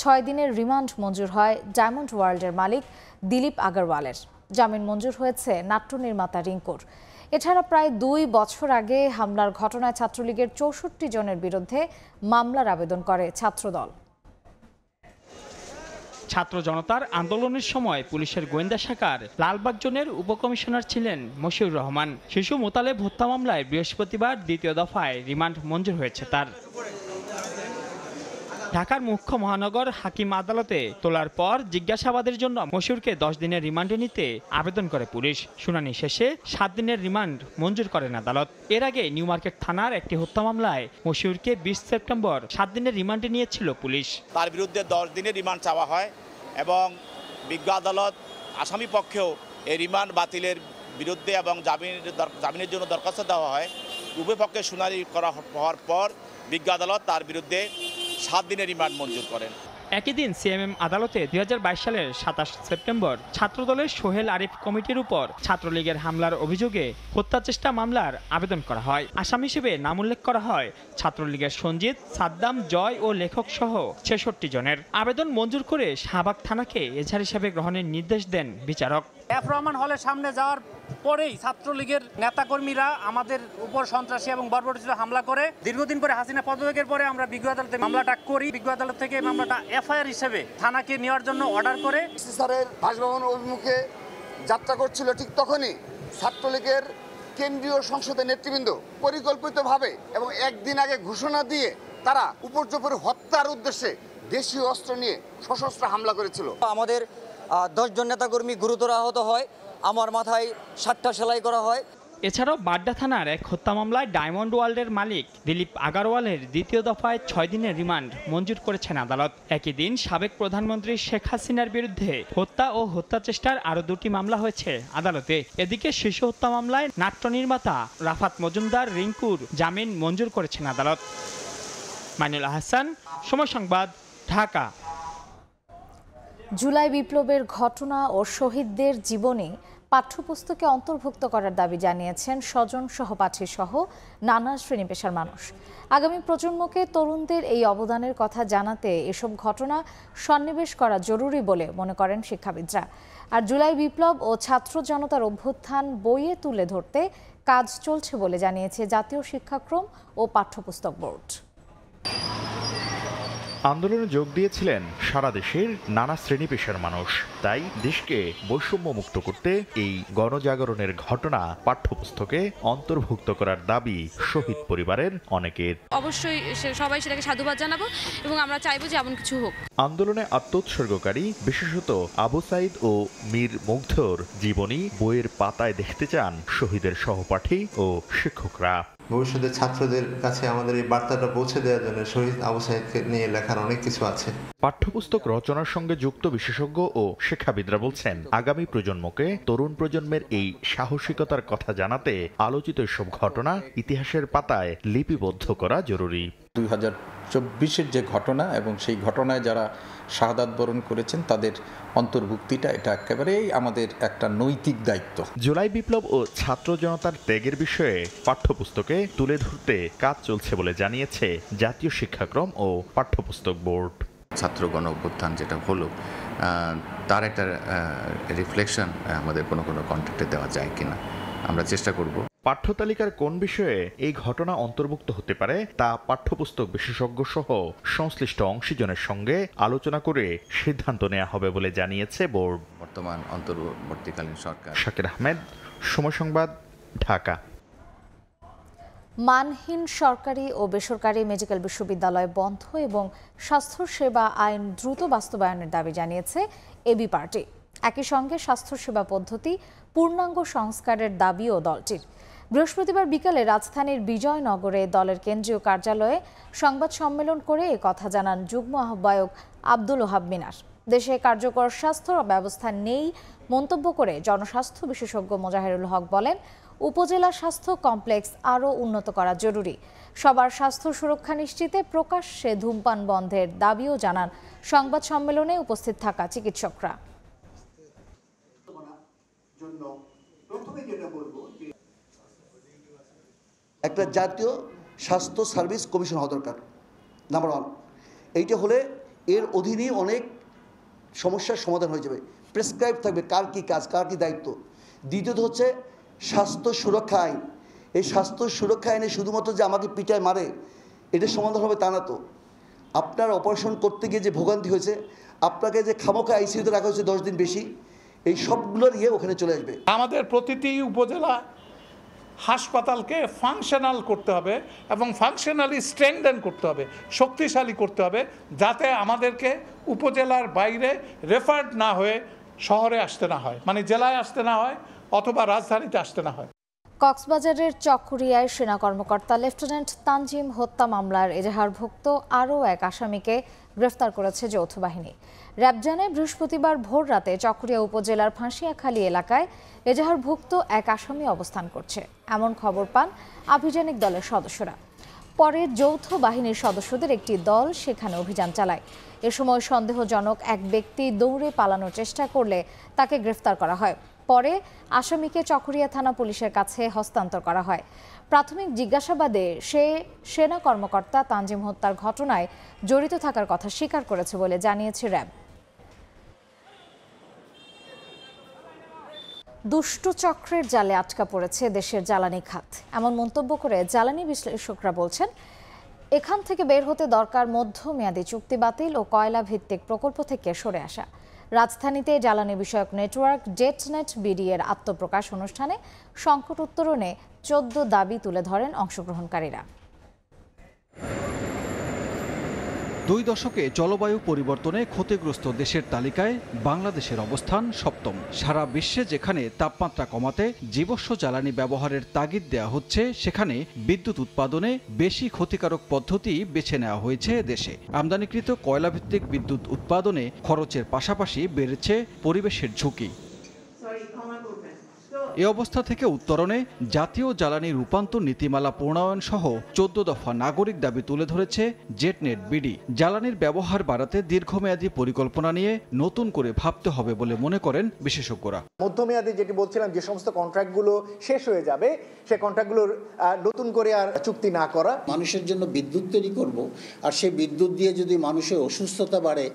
6 দিনের রিমান্ড মঞ্জুর হয় ডায়মন্ড ওয়ার্ল্ডের মালিক দিলীপ আগরওয়ালের। জামিন মঞ্জুর হয়েছে নাট্য নির্মাতা রিঙ্কুর। এছাড়া প্রায় 2 বছর আগে হামলার ঘটনায় ছাত্রলীগের 64 জনের বিরুদ্ধে মামলার আবেদন করে ছাত্রদল। ছাত্র জনতার আন্দোলনের সময় পুলিশের গোয়েন্দা শাখার লালবাগ জোনের উপকমিশনার ছিলেন মশিউর রহমান। শিশু মোতালেব হত্যা মামলায় বৃহস্পতিবার 2য় দফায় রিমান্ড মঞ্জুর হয়েছে তার। ঢাকার মুখ্য মহানগর হাকিম আদালতে তোলার পর জিজ্ঞাসাবাদের জন্য মশিউরকে 10 দিনের রিমান্ডে নিতে আবেদন করে পুলিশ। শুনানি শেষে 7 দিনের রিমান্ড মঞ্জুর করেন আদালত। এর আগে নিউ মার্কেট থানার একটি হত্যা মামলায় মশিউরকে 20 সেপ্টেম্বর 7 দিনের রিমান্ডে নিয়েছিল পুলিশ। তার বিরুদ্ধে 10 দিনের রিমান্ড চাওয়া হয় এবং বিজ্ঞ আদালত আসামি পক্ষেও এই রিমান্ড বাতিলের বিরুদ্ধে এবং জামিনের জন্য দরখাস্ত দেওয়া হয়। উভয় পক্ষে শুনানি করা হওয়ার পর বিজ্ঞ আদালত তার বিরুদ্ধে 7 দিনের রিমান্ড মঞ্জুর করেন। একই দিন সিএমএম আদালতে 2022 সালের 27 সেপ্টেম্বর ছাত্রদলের সোহেল আরিফ কমিটির উপর ছাত্রলীগের হামলার অভিযোগে হত্যা চেষ্টা মামলার আবেদন করা হয়। আসামি হিসেবে নাম উল্লেখ করা হয় ছাত্রলীগের সঞ্জিত, সাদ্দাম, জয় ও লেখক সহ 66 জনের। আবেদন মঞ্জুর করে শাহবাগ থানাকে এজাহার হিসেবে গ্রহণের নির্দেশ দেন বিচারক। এফ রহমান হলের সামনে যাওয়ার পরেই ছাত্রলীগের নেতাকর্মীরা আমাদের উপর সন্ত্রাসী এবং বর্বরচিত হামলা করে। দীর্ঘদিন পরে হাসিনা পদত্যাগের পরে আমরা বিজ্ঞ আদালতে মামলাটা করি। বিজ্ঞ আদালত থেকে মামলাটা এফআইআর হিসেবে থানাকে নেওয়ার জন্য অর্ডার করে। স্যারের বাসভবন অভিমুখে যাত্রা করছিল, ঠিক তখনই ছাত্রলীগের কেন্দ্রীয় সংসদের নেতৃবৃন্দ পরিকল্পিতভাবে এবং একদিন আগে ঘোষণা দিয়ে তারা উপর্যুপরি হত্যার উদ্দেশ্যে দেশীয় অস্ত্র নিয়ে সশস্ত্র হামলা করেছিল। আমাদের 10 জন নেতাকর্মী গুরুতর আহত হয়। আমার মাথায় 7টা সেলাই করা হয়। এছাড়াও বাড্ডা থানার এক হত্যা মামলায় ডায়মন্ড ওয়ার্ল্ডের মালিক দিলীপ আগারওয়ালের দ্বিতীয় দফায় 6 দিনের রিমান্ড মঞ্জুর করেছেন আদালত। একই দিন সাবেক প্রধানমন্ত্রী শেখ হাসিনার বিরুদ্ধে হত্যা ও হত্যা চেষ্টার আরও 2টি মামলা হয়েছে আদালতে। এদিকে শিশু হত্যা মামলায় নাট্য নির্মাতা রাফাত মজুমদার রিঙ্কুর জামিন মঞ্জুর করেছেন আদালত। মাইনুল আহসান, সময় সংবাদ, ঢাকা। জুলাই বিপ্লবের ঘটনা ও শহীদদের জীবনী পাঠ্যপুস্তকে অন্তর্ভুক্ত করার দাবি জানিয়েছেন স্বজন সহপাঠী সহ নানা শ্রেণী পেশার মানুষ। আগামী প্রজন্মকে তরুণদের এই অবদানের কথা জানাতে এসব ঘটনা সন্নিবেশ করা জরুরি বলে মনে করেন শিক্ষাবিদরা। আর জুলাই বিপ্লব ও ছাত্র জনতার অভ্যুত্থান বইয়ে তুলে ধরতে কাজ চলছে বলে জানিয়েছে জাতীয় শিক্ষাক্রম ও পাঠ্যপুস্তক বোর্ড। আন্দোলনে যোগ দিয়েছিলেন সারা দেশের নানা শ্রেণী পেশার মানুষ। তাই দেশকে বৈষম্য মুক্ত করতে এই গণজাগরণের ঘটনা পাঠ্যপুস্তকে অন্তর্ভুক্ত করার দাবি শহীদ পরিবারের অনেকের। অবশ্যই সবাই সেটাকে সাধুবাদ জানাবো এবং আমরা চাইবো যে এমন কিছু হোক। আন্দোলনে আত্মোৎসর্গকারী বিশেষত আবু সাইদ ও মীর মুগ্ধর জীবনী বইয়ের পাতায় দেখতে চান শহীদের সহপাঠী ও শিক্ষকরা। ভবিষ্যতে ছাত্রদের কাছে আমাদের এই বার্তাটা পৌঁছে দেওয়ার জন্য শহীদ আবু সাইদকে নিয়ে লেখার অনেক কিছু আছে। পাঠ্যপুস্তক রচনার সঙ্গে যুক্ত বিশেষজ্ঞ ও শিক্ষাবিদরা বলছেন, আগামী প্রজন্মকে তরুণ প্রজন্মের এই সাহসিকতার কথা জানাতে আলোচিত এসব ঘটনা ইতিহাসের পাতায় লিপিবদ্ধ করা জরুরি। 2024-এর যে ঘটনা এবং সেই ঘটনায় যারা শাহাদাত বরণ করেছেন তাদের অন্তর্ভুক্তিটা এটা একেবারেই আমাদের একটা নৈতিক দায়িত্ব। জুলাই বিপ্লব ও ছাত্র জনতার ত্যাগের বিষয়ে পাঠ্যপুস্তকে তুলে ধরতে কাজ চলছে বলে জানিয়েছে জাতীয় শিক্ষাক্রম ও পাঠ্যপুস্তক বোর্ড। ছাত্র গণ অভ্যুত্থান যেটা হলো তার একটা রিফ্লেকশন আমাদের কোনো কন্টেন্টে দেওয়া যায় কিনা আমরা চেষ্টা করব। পাঠ্যতালিকার কোন বিষয়ে এই ঘটনা অন্তর্ভুক্ত হতে পারে তা পাঠ্যপুস্তক বিশেষজ্ঞ সহ সংশ্লিষ্ট অংশীজনের সঙ্গে আলোচনা করে সিদ্ধান্ত নেওয়া হবে বলে জানিয়েছে বোর্ড। বর্তমান অন্তর্বর্তীকালীন সরকার। শাকির আহমেদ, সময় সংবাদ, ঢাকা। মানহীন সরকারি ও বেসরকারি মেডিকেল বিশ্ববিদ্যালয় বন্ধ এবং স্বাস্থ্যসেবা আইন দ্রুত বাস্তবায়নের দাবি জানিয়েছে এবি পার্টি। একই সঙ্গে স্বাস্থ্যসেবা পদ্ধতি পূর্ণাঙ্গ সংস্কারের দাবিও দলটির। বৃহস্পতিবার বিকালে রাজধানীর বিজয়নগরে দলের কেন্দ্রীয় কার্যালয়ে সংবাদ সম্মেলন করে একথা জানান যুগ্ম আহ্বায়ক আব্দুল ওহাব মিনার। দেশে কার্যকর স্বাস্থ্য ব্যবস্থা নেই মন্তব্য করে জনস্বাস্থ্য বিশেষজ্ঞ মোজাহিরুল হক বলেন, উপজেলা স্বাস্থ্য কমপ্লেক্স আরও উন্নত করা জরুরি। সবার স্বাস্থ্য সুরক্ষা নিশ্চিতে প্রকাশ্যে ধূমপান বন্ধের দাবিও জানান সংবাদ সম্মেলনে উপস্থিত থাকা চিকিৎসকরা। একটা জাতীয় স্বাস্থ্য সার্ভিস কমিশন হওয়া দরকার, নাম্বার 1। এইটা হলে এর অধীনেই অনেক সমস্যার সমাধান হয়ে যাবে। প্রেসক্রাইব থাকবে কার কী কাজ, কার কী দায়িত্ব। দ্বিতীয়ত হচ্ছে স্বাস্থ্য সুরক্ষা আইন। এই স্বাস্থ্য সুরক্ষা আইনে শুধুমাত্র যে আমাকে পিটায় মারে এটার সমাধান হবে তা না তো। আপনার অপারেশন করতে গিয়ে যে ভোগান্তি হয়েছে, আপনাকে যে খামোখা আইসিইউতে রাখা হয়েছে 10 দিন বেশি, এই সবগুলোর ওখানে চলে আসবে। আমাদের প্রতিটি উপজেলা হাসপাতালকে ফাংশনাল করতে হবে এবং ফাংশনালি স্ট্রেংথেন করতে হবে, শক্তিশালী করতে হবে, যাতে আমাদেরকে উপজেলার বাইরে রেফার্ড না হয়ে শহরে আসতে না হয়, মানে জেলায় আসতে না হয় অথবা রাজধানীতে আসতে না হয়। কক্সবাজারের চকরিয়ায় সেনা কর্মকর্তা লেফটেন্যান্ট তানজিম হত্যা মামলার এজাহারভুক্ত আরও এক আসামিকে গ্রেফতার করেছে যৌথ বাহিনী। র্যাব জানায়, বৃহস্পতিবার ভোর রাতে চকরিয়া উপজেলার ফাঁসিয়াখালী এলাকায় এজাহারভুক্ত এক আসামি অবস্থান করছে এমন খবর পান আভিযানিক দলের সদস্যরা। পরে যৌথ বাহিনীর সদস্যদের একটি দল সেখানে অভিযান চালায়। এ সময় সন্দেহজনক এক ব্যক্তি দৌড়ে পালানোর চেষ্টা করলে তাকে গ্রেফতার করা হয়। পরে আসামিকে চকরিয়া থানা পুলিশের কাছে হস্তান্তর করা হয়। প্রাথমিক জিজ্ঞাসাবাদে সে সেনা কর্মকর্তা তানজিম হত্যার ঘটনায় জড়িত থাকার কথা স্বীকার করেছে বলে জানিয়েছে র্যাব। দুষ্ট চক্রের জালে আটকা পড়েছে দেশের জ্বালানি খাত, এমন মন্তব্য করে জ্বালানি বিশ্লেষকরা বলছেন, এখান থেকে বের হতে দরকার মধ্যমেয়াদী চুক্তি বাতিল ও কয়লা ভিত্তিক প্রকল্প থেকে সরে আসা। রাজধানীতে জ্বালানি বিষয়ক নেটওয়ার্ক জেটনেট বিডি এর আত্মপ্রকাশ অনুষ্ঠানে সংকট উত্তরণে 14 দাবি তুলে ধরেন অংশগ্রহণকারীরা। 2 দশকে জলবায়ু পরিবর্তনে ক্ষতিগ্রস্ত দেশের তালিকায় বাংলাদেশের অবস্থান 7ম। সারা বিশ্বে যেখানে তাপমাত্রা কমাতে জীবাশ্ম জ্বালানি ব্যবহারের তাগিদ দেওয়া হচ্ছে, সেখানে বিদ্যুৎ উৎপাদনে বেশি ক্ষতিকারক পদ্ধতি বেছে নেওয়া হয়েছে দেশে। আমদানিকৃত কয়লাভিত্তিক বিদ্যুৎ উৎপাদনে খরচের পাশাপাশি বেড়েছে পরিবেশের ঝুঁকি। এ অবস্থা থেকে উত্তরণে জাতীয় জ্বালানি রূপান্তর নীতিমালা প্রণয়ন সহ 14 দফা নাগরিক দাবি তুলে ধরেছে জেটনেট বিডি। জ্বালানির ব্যবহার বাড়াতে দীর্ঘমেয়াদী পরিকল্পনা নিয়ে নতুন করে ভাবতে হবে বলে মনে করেন বিশেষজ্ঞরা। মধ্যমেয়াদী যেটি বলছিলাম, যে সমস্ত কন্ট্রাক্টগুলো শেষ হয়ে যাবে, সেই কন্ট্রাক্টগুলোর নতুন করে আর চুক্তি না করা। মানুষের জন্য বিদ্যুৎ তৈরি করব, আর সেই বিদ্যুৎ দিয়ে যদি মানুষের অসুস্থতা বাড়ে,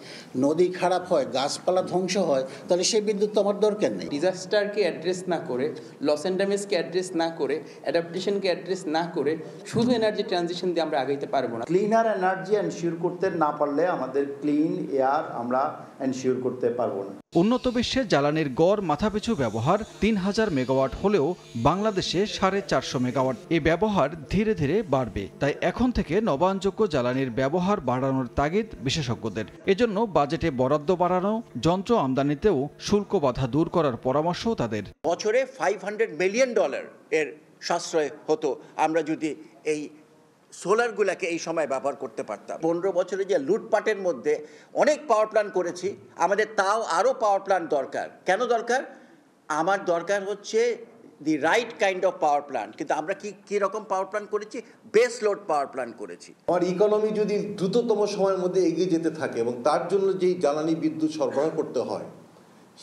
নদী খারাপ হয়, গাছপালা ধ্বংস হয়, তাহলে সেই বিদ্যুৎ তো আমার দরকার নেই। ডিজাস্টারকে অ্যাড্রেস না করে, লস অ্যান্ড ড্যামেজকে অ্যাড্রেস না করে, অ্যাডাপ্টেশনকে অ্যাড্রেস না করে শুধু এনার্জি ট্রানজিশন দিয়ে আমরা আগাইতে পারবো না। ক্লিনার এনার্জি এনশিওর করতে না পারলে আমাদের ক্লিন এয়ার আমরা এনশিওর করতে পারবো না। উন্নত বিশ্বে জ্বালানির গড় মাথাপিছু ব্যবহার 3000 মেগাওয়াট হলেও বাংলাদেশে 450 মেগাওয়াট। এই ব্যবহার ধীরে ধীরে বাড়বে, তাই এখন থেকে নবায়নযোগ্য জ্বালানির ব্যবহার বাড়ানোর তাগিদ বিশেষজ্ঞদের। এজন্য বাজেটে বরাদ্দ বাড়ানো, যন্ত্র আমদানিতেও শুল্ক বাধা দূর করার পরামর্শ তাদের। বছরে $500 মিলিয়ন এর সাশ্রয় হতো আমরা যদি এই সোলারগুলোকে এই সময় ব্যবহার করতে পারতাম। 15 বছরে যে লুটপাটের মধ্যে অনেক পাওয়ার প্ল্যান্ট করেছি, আমাদের তাও আরও পাওয়ার প্ল্যান্ট দরকার। কেন দরকার? আমার দরকার হচ্ছে the right kind of power plant. কিন্তু আমরা কি রকম পাওয়ার প্ল্যান্ট করেছি? বেস লোড পাওয়ার প্ল্যান্ট করেছি। আমার ইকোনমি যদি দ্রুততম সময়ের মধ্যে এগিয়ে যেতে থাকে এবং তার জন্য যেই জ্বালানি বিদ্যুৎ সরবরাহ করতে হয়,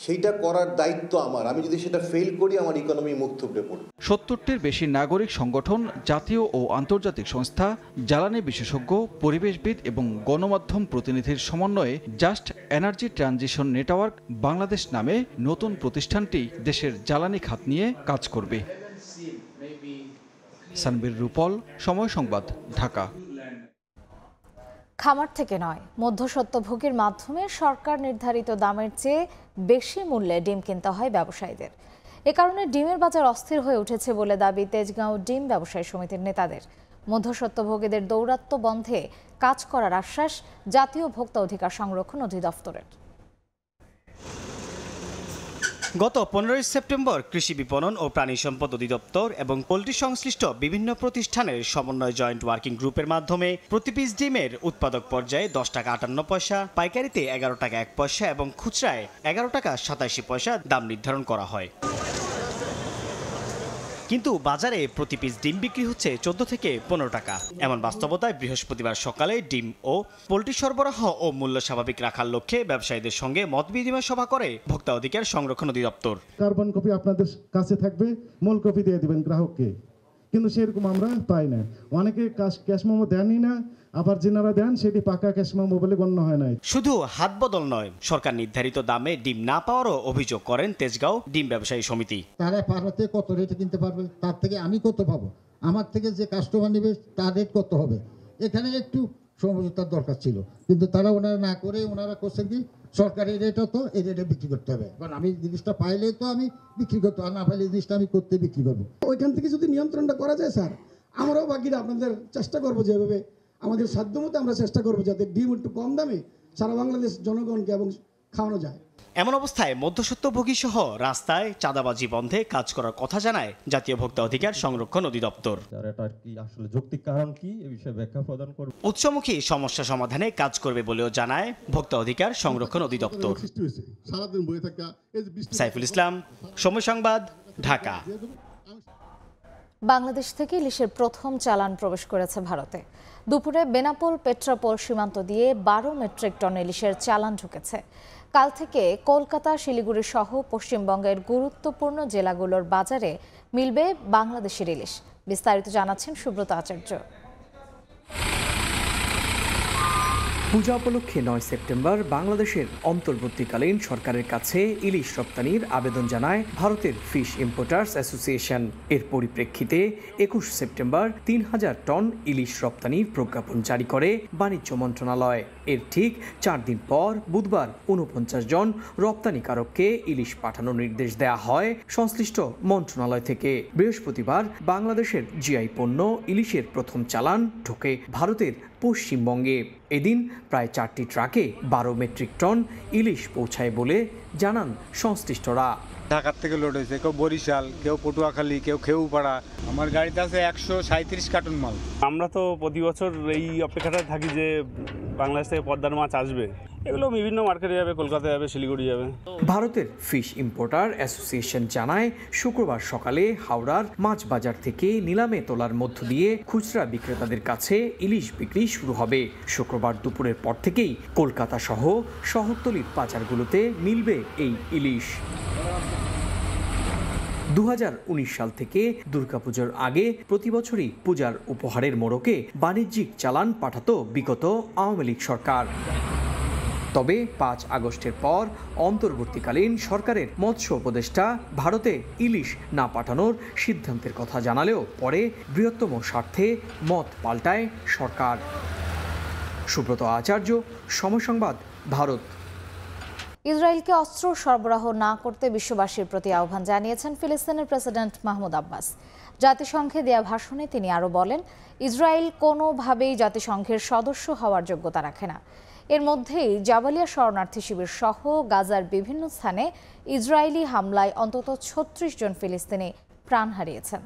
সেইটা করার দায়িত্ব আমার। আমি যদি সেটা ফেল করি, আমার ইকোনমি মুখ থুবড়ে পড়বে। 70টির বেশি নাগরিক সংগঠন, জাতীয় ও আন্তর্জাতিক সংস্থা, জ্বালানি বিশেষজ্ঞ, পরিবেশবিদ এবং গণমাধ্যম প্রতিনিধির সমন্বয়ে just energy transition network Bangladesh নামে নতুন প্রতিষ্ঠানটি দেশের জ্বালানি খাত নিয়ে কাজ করবে। সানবীর রূপল, সময় সংবাদ, ঢাকা। খামার থেকে নয়, মধ্যস্বত্বভোগীর মাধ্যমে সরকার নির্ধারিত দামের চেয়ে বেশি মূল্যে ডিম কিনতে হয় ব্যবসায়ীদের। এ কারণে ডিমের বাজার অস্থির হয়ে উঠেছে বলে দাবি তেজগাঁও ডিম ব্যবসায়ী সমিতির নেতাদের। মধ্যস্বত্বভোগীদের দৌরাত্ম্য বন্ধে কাজ করার আশ্বাস জাতীয় ভোক্তা অধিকার সংরক্ষণ অধিদপ্তরের। গত 15 সেপ্টেম্বর কৃষি বিপণন ও প্রাণী সম্পদ অধিদপ্তর এবং পোল্ট্রি সংশ্লিষ্ট বিভিন্ন প্রতিষ্ঠানের সমন্বয় জয়েন্ট ওয়ার্কিং গ্রুপের মাধ্যমে প্রতি পিস ডিমের উৎপাদক পর্যায়ে 10 টাকা 58 পয়সা, পাইকারিতে 11 টাকা 1 পয়সা এবং খুচরায় 11 টাকা 87 পয়সা দাম নির্ধারণ করা হয়। কিন্তু বাজারে প্রতি পিস ডিম বিক্রি হচ্ছে 14 থেকে 15 টাকা। এমন বাস্তবতায় বৃহস্পতিবার সকালে ডিম ও পোল্ট্রি সরবরাহ ও মূল্য স্বাভাবিক রাখার লক্ষ্যে ব্যবসায়ীদের সঙ্গে মত বিনিময় সভা করে ভোক্তা অধিকার সংরক্ষণ অধিদপ্তর। কার্বন কপি আপনাদের কাছে থাকবে, মূল কপি দিয়ে দিবেন গ্রাহককে, কিন্তু সেরকম আমরা পাই না। অনেকে ক্যাশ মেমো দেনই না, আবার যেনারা দেন সেটি পাকা ক্যাশ মেমো বলে গণ্য হয় না। শুধু হাত বদল নয়, সরকার নির্ধারিত দামে ডিম না পাওয়ারও অভিযোগ করেন তেজগাঁও ডিম ব্যবসায়ী সমিতি। তারা পাড়াতে কত রেটে কিনতে পারবে, তার থেকে আমি কত পাবো, আমার থেকে যে কাস্টমার নেবে তার রেট কত হবে, এখানে একটু সমঝোতার দরকার ছিল। কিন্তু তারা ওনারা না করে ওনারা করছেন কি, সরকারি রেটও তো এই রেটে বিক্রি করতে হবে। কারণ আমি জিনিসটা পাইলে তো আমি বিক্রি করতে, আর না পাইলে জিনিসটা আমি করতে বিক্রি করবো। ওইখান থেকে যদি নিয়ন্ত্রণটা করা যায় স্যার, আমরাও বাকিরা আপনাদের চেষ্টা করবো, যেভাবে আমাদের সাধ্যমতো আমরা চেষ্টা করবো যাতে ডিম একটু কম দামে সারা বাংলাদেশ জনগণকে এবং খাওয়ানো যায়। এমন অবস্থায় মধ্যস্বত্বভোগী সহ রাস্তায় চাঁদাবাজি বন্ধে কাজ করার কথা জানায় জাতীয় ভোক্তা অধিকার সংরক্ষণ অধিদপ্তর। উৎসমুখী সমস্যা সমাধানে কাজ করবে বলেও জানায় ভোক্তা অধিকার সংরক্ষণ অধিদপ্তর। সাইফুল ইসলাম, সময় সংবাদ, ঢাকা। বাংলাদেশ থেকে ইলিশের প্রথম চালান প্রবেশ করেছে ভারতে। দুপুরে বেনাপোল পেট্রাপোল সীমান্ত দিয়ে 12 মেট্রিক টন ইলিশের চালান ঢুকেছে। কাল থেকে কলকাতা, শিলিগুড়ি সহ পশ্চিমবঙ্গের গুরুত্বপূর্ণ জেলাগুলোর বাজারে মিলবে বাংলাদেশের ইলিশ। বিস্তারিত জানাচ্ছেন সুব্রত আচার্য। পূজা উপলক্ষে 9 সেপ্টেম্বর বাংলাদেশের অন্তর্বর্তীকালীন সরকারের কাছে ইলিশ রপ্তানির আবেদন জানায় ভারতের ফিশ ইম্পোর্টার্স অ্যাসোসিয়েশন। এর পরিপ্রেক্ষিতে 21 সেপ্টেম্বর 3000 টন ইলিশ রপ্তানির প্রজ্ঞাপন জারি করে বাণিজ্য মন্ত্রণালয়। এর ঠিক 4 দিন পর বুধবার 49 জন রপ্তানিকারককে ইলিশ পাঠানোর নির্দেশ দেওয়া হয় সংশ্লিষ্ট মন্ত্রণালয় থেকে। বৃহস্পতিবার বাংলাদেশের জিআই পণ্য ইলিশের প্রথম চালান ঢোকে ভারতের পশ্চিমবঙ্গে। এদিন প্রায় 4টি ট্রাকে 12 মেট্রিক টন ইলিশ পৌঁছায় বলে জানান সংশ্লিষ্টরা। ঢাকার থেকে লোড হয়েছে, কেউ বরিশাল, কেউ পটুয়াখালী, কেউ খেউপাড়া। আমার গাড়িতে আছে 137 কার্টন মাল। আমরা তো প্রতি বছর এই অপেক্ষাটায় থাকি যে বাংলাদেশ থেকে পদ্মার মাছ আসবে। এগুলো বিভিন্ন মার্কেটে যাবে, কলকাতা যাবে, শিলিগুড়ি যাবে। ভারতের ফিশ ইম্পোর্টার অ্যাসোসিয়েশন জানায় শুক্রবার সকালে হাওড়ার মাছ বাজার থেকে নিলামে তোলার মধ্য দিয়ে খুচরা বিক্রেতাদের কাছে ইলিশ বিক্রি শুরু হবে। শুক্রবার দুপুরের পর থেকেই কলকাতা সহ শহরতলির বাজারগুলোতে মিলবে এই ইলিশ। 2019 সাল থেকে দুর্গাপুজোর আগে প্রতি বছরই পূজার উপহারের মোড়কে বাণিজ্যিক চালান পাঠাতো বিগত আওয়ামী লীগ সরকার। তবে 5 আগস্টের পর অন্তর্বর্তীকালীন সরকারের মৎস্য উপদেষ্টা ভারতে ইলিশ না পাঠানোর সিদ্ধান্তের কথা জানালেও পরে বৃহত্তম স্বার্থে মত পাল্টায় সরকার। সুব্রত আচার্য, সময় সংবাদ, ভারত। ইসরায়েলকে অস্ত্র সরবরাহ না করতে বিশ্ববাসীর প্রতি আহ্বান জানিয়েছেন ফিলিস্তিনের প্রেসিডেন্ট মাহমুদ আব্বাস। জাতিসংঘে দেয়া ভাষণে তিনি আরও বলেন, ইসরায়েল কোনোভাবেই জাতিসংঘের সদস্য হওয়ার যোগ্যতা রাখে না। এর মধ্যেই জাবালিয়া শরণার্থী শিবির সহ গাজার বিভিন্ন স্থানে ইসরায়েলি হামলায় অন্তত 36 জন ফিলিস্তিনি প্রাণ হারিয়েছেন।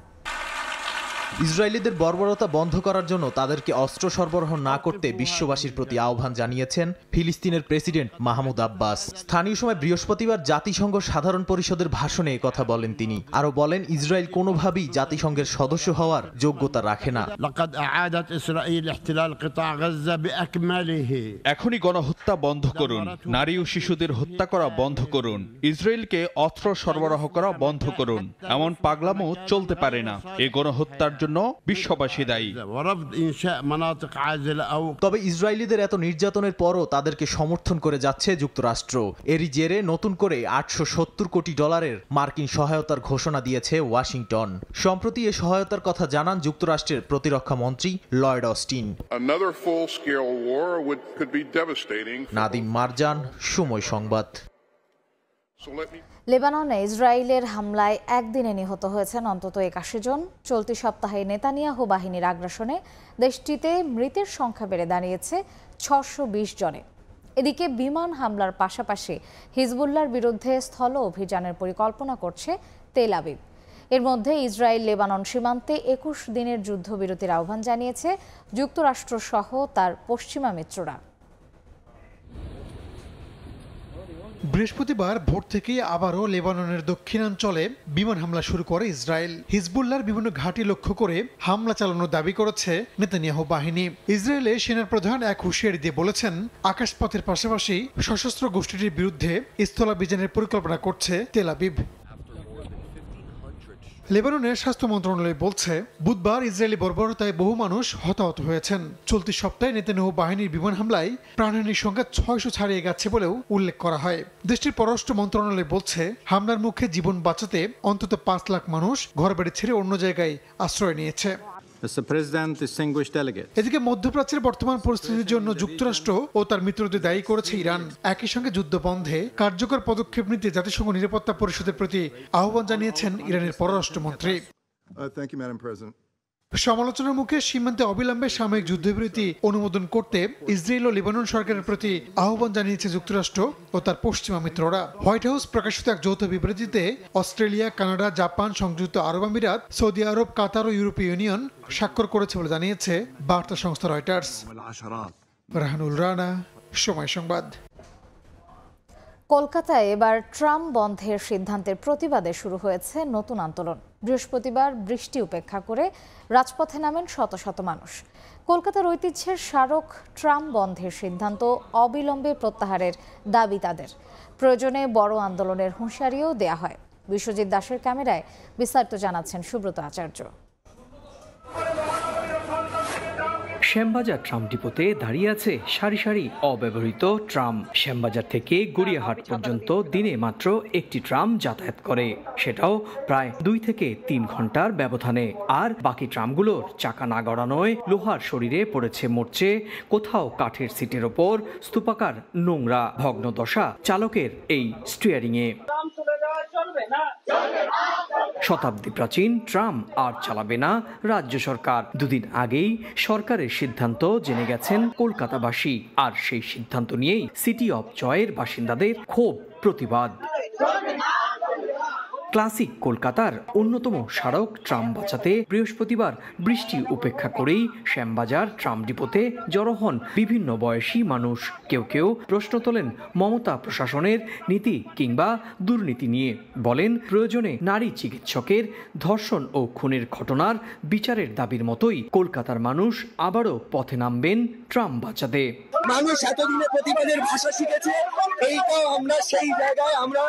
ইসরায়েলিদের বর্বরতা বন্ধ করার জন্য তাদেরকে অস্ত্র সরবরাহ না করতে বিশ্ববাসীর প্রতি আহ্বান জানিয়েছেন ফিলিস্তিনের প্রেসিডেন্ট মাহমুদ আব্বাস। স্থানীয় সময় বৃহস্পতিবার জাতিসংঘ সাধারণ পরিষদের ভাষণে কথা বলেন তিনি। আরও বলেন, ইসরায়েল কোনোভাবেই জাতিসংঘের সদস্য হওয়ার যোগ্যতা রাখে না। এখনই গণহত্যা বন্ধ করুন, নারী ও শিশুদের হত্যা করা বন্ধ করুন, ইসরায়েলকে অস্ত্র সরবরাহ করা বন্ধ করুন। এমন পাগলামো চলতে পারে না। এই গণহত্যার জন্য বিশ্ববাসী দায়ী। তবে ইসরায়েলিদের এত নির্যাতনের পরও তাদেরকে সমর্থন করে যাচ্ছে যুক্তরাষ্ট্র। এরই জেরে নতুন করে $870 কোটি মার্কিন সহায়তার ঘোষণা দিয়েছে ওয়াশিংটন। সম্প্রতি এ সহায়তার কথা জানান যুক্তরাষ্ট্রের প্রতিরক্ষা মন্ত্রী লয়েড অস্টিন। নাদিম মারজান, সময় সংবাদ। লেবাননে ইসরায়েলের হামলায় একদিনে নিহত হয়েছেন অন্তত 81 জন। চলতি সপ্তাহে নেতানিয়াহু বাহিনীর আগ্রাসনে দেশটিতে মৃতের সংখ্যা বেড়ে দাঁড়িয়েছে 620 জনে। এদিকে বিমান হামলার পাশাপাশি হিজবুল্লাহর বিরুদ্ধে স্থল অভিযানের পরিকল্পনা করছে তেল আবিব। এর মধ্যে ইসরায়েল লেবানন সীমান্তে 21 দিনের যুদ্ধবিরতির আহ্বান জানিয়েছে যুক্তরাষ্ট্র সহ তার পশ্চিমা মিত্ররা। বৃহস্পতিবার ভোর থেকেই আবারও লেবাননের দক্ষিণাঞ্চলে বিমান হামলা শুরু করে ইসরায়েল। হিজবুল্লাহর বিভিন্ন ঘাঁটি লক্ষ্য করে হামলা চালানোর দাবি করেছে নেতানিয়াহু বাহিনী। ইসরায়েলের সেনাপ্রধান এক হুঁশিয়ারি দিয়ে বলেছেন, আকাশপথের পাশাপাশি সশস্ত্র গোষ্ঠীটির বিরুদ্ধে স্থলাভিযানের পরিকল্পনা করছে তেল আবিব। লেবাননের স্বাস্থ্য মন্ত্রণালয় বলছে, বুধবার ইসরায়েলি বর্বরতায় বহু মানুষ হতাহত হয়েছেন। চলতি সপ্তাহে নেতানিয়াহু বাহিনীর বিমান হামলায় প্রাণহানির সংখ্যা 600 ছাড়িয়ে গেছে বলেও উল্লেখ করা হয়। দেশটির পররাষ্ট্র মন্ত্রণালয় বলছে, হামলার মুখে জীবন বাঁচাতে অন্তত 5 লাখ মানুষ ঘরবাড়ি ছেড়ে অন্য জায়গায় আশ্রয় নিয়েছে। এদিকে মধ্যপ্রাচ্যের বর্তমান পরিস্থিতির জন্য যুক্তরাষ্ট্র ও তার মিত্রদের দায়ী করেছে ইরান। একই সঙ্গে যুদ্ধ বন্ধে কার্যকর পদক্ষেপ নিতে জাতিসংঘ নিরাপত্তা পরিষদের প্রতি আহ্বান জানিয়েছেন ইরানের পররাষ্ট্রমন্ত্রী। সমালোচনার মুখে সীমান্তে অবিলম্বে সাময়িক যুদ্ধবিরতি অনুমোদন করতে ইসরায়েল ও লেবানন সরকারের প্রতি আহ্বান জানিয়েছে যুক্তরাষ্ট্র ও তার পশ্চিমা মিত্ররা। হোয়াইট হাউস প্রকাশিত এক যৌথ বিবৃতিতে অস্ট্রেলিয়া, কানাডা, জাপান, সংযুক্ত আরব আমিরাত, সৌদি আরব, কাতার ও ইউরোপীয় ইউনিয়ন স্বাক্ষর করেছে বলে জানিয়েছে বার্তা সংস্থা রয়টার্স। রাহানুল রানা, সময় সংবাদ। কলকাতায় এবার ট্রাম বন্ধের সিদ্ধান্তের প্রতিবাদে শুরু হয়েছে নতুন আন্দোলন। বৃহস্পতিবার বৃষ্টি উপেক্ষা করে রাজপথে নামেন শত শত মানুষ। কলকাতার ঐতিহ্যের স্মারক ট্রাম বন্ধের সিদ্ধান্ত অবিলম্বে প্রত্যাহারের দাবি তাদের। প্রয়োজনে বড় আন্দোলনের হুঁশিয়ারিও দেয়া হয়। বিশ্বজিৎ দাসের ক্যামেরায় বিস্তারিত জানাচ্ছেন সুব্রত আচার্য। শ্যামবাজার ট্রাম ডিপোতে দাঁড়িয়ে আছে সারি সারি অব্যবহৃত ট্রাম। শ্যামবাজার থেকে গড়িয়াহাট পর্যন্ত দিনে মাত্র একটি ট্রাম যাতায়াত করে, সেটাও প্রায় 2 থেকে 3 ঘন্টার ব্যবধানে। আর বাকি ট্রামগুলোর চাকা না গড়ানোয় লোহার শরীরে পড়েছে মরচে, কোথাও কাঠের সিটের ওপর স্তূপাকার নোংরা। ভগ্ন দশা চালকের এই স্টিয়ারিংয়ে। শতাব্দী প্রাচীন ট্রাম আর চালাবে না রাজ্য সরকার। দুদিন আগেই সরকারের সিদ্ধান্ত জেনে গেছেন কলকাতাবাসী, আর সেই সিদ্ধান্ত নিয়েই সিটি অফ জয়ের বাসিন্দাদের ক্ষোভ, প্রতিবাদ। ক্লাসিক কলকাতার অন্যতম স্মারক ট্রাম বাঁচাতে বৃহস্পতিবার বৃষ্টি উপেক্ষা করেই শ্যামবাজার ট্রাম ডিপোতে জড়ো হন বিভিন্ন বয়সী মানুষ। কেউ কেউ প্রশ্ন তোলেন মমতা প্রশাসনের নীতি কিংবা দুর্নীতি নিয়ে। বলেন প্রয়োজনে নারী চিকিৎসকের ধর্ষণ ও খুনের ঘটনার বিচারের দাবির মতোই কলকাতার মানুষ আবারও পথে নামবেন ট্রাম বাঁচাতে। মানুষ এতদিনে প্রতিবাদের ভাষা শিখেছে, এইটাও আমরা সেই জায়গায় আমরা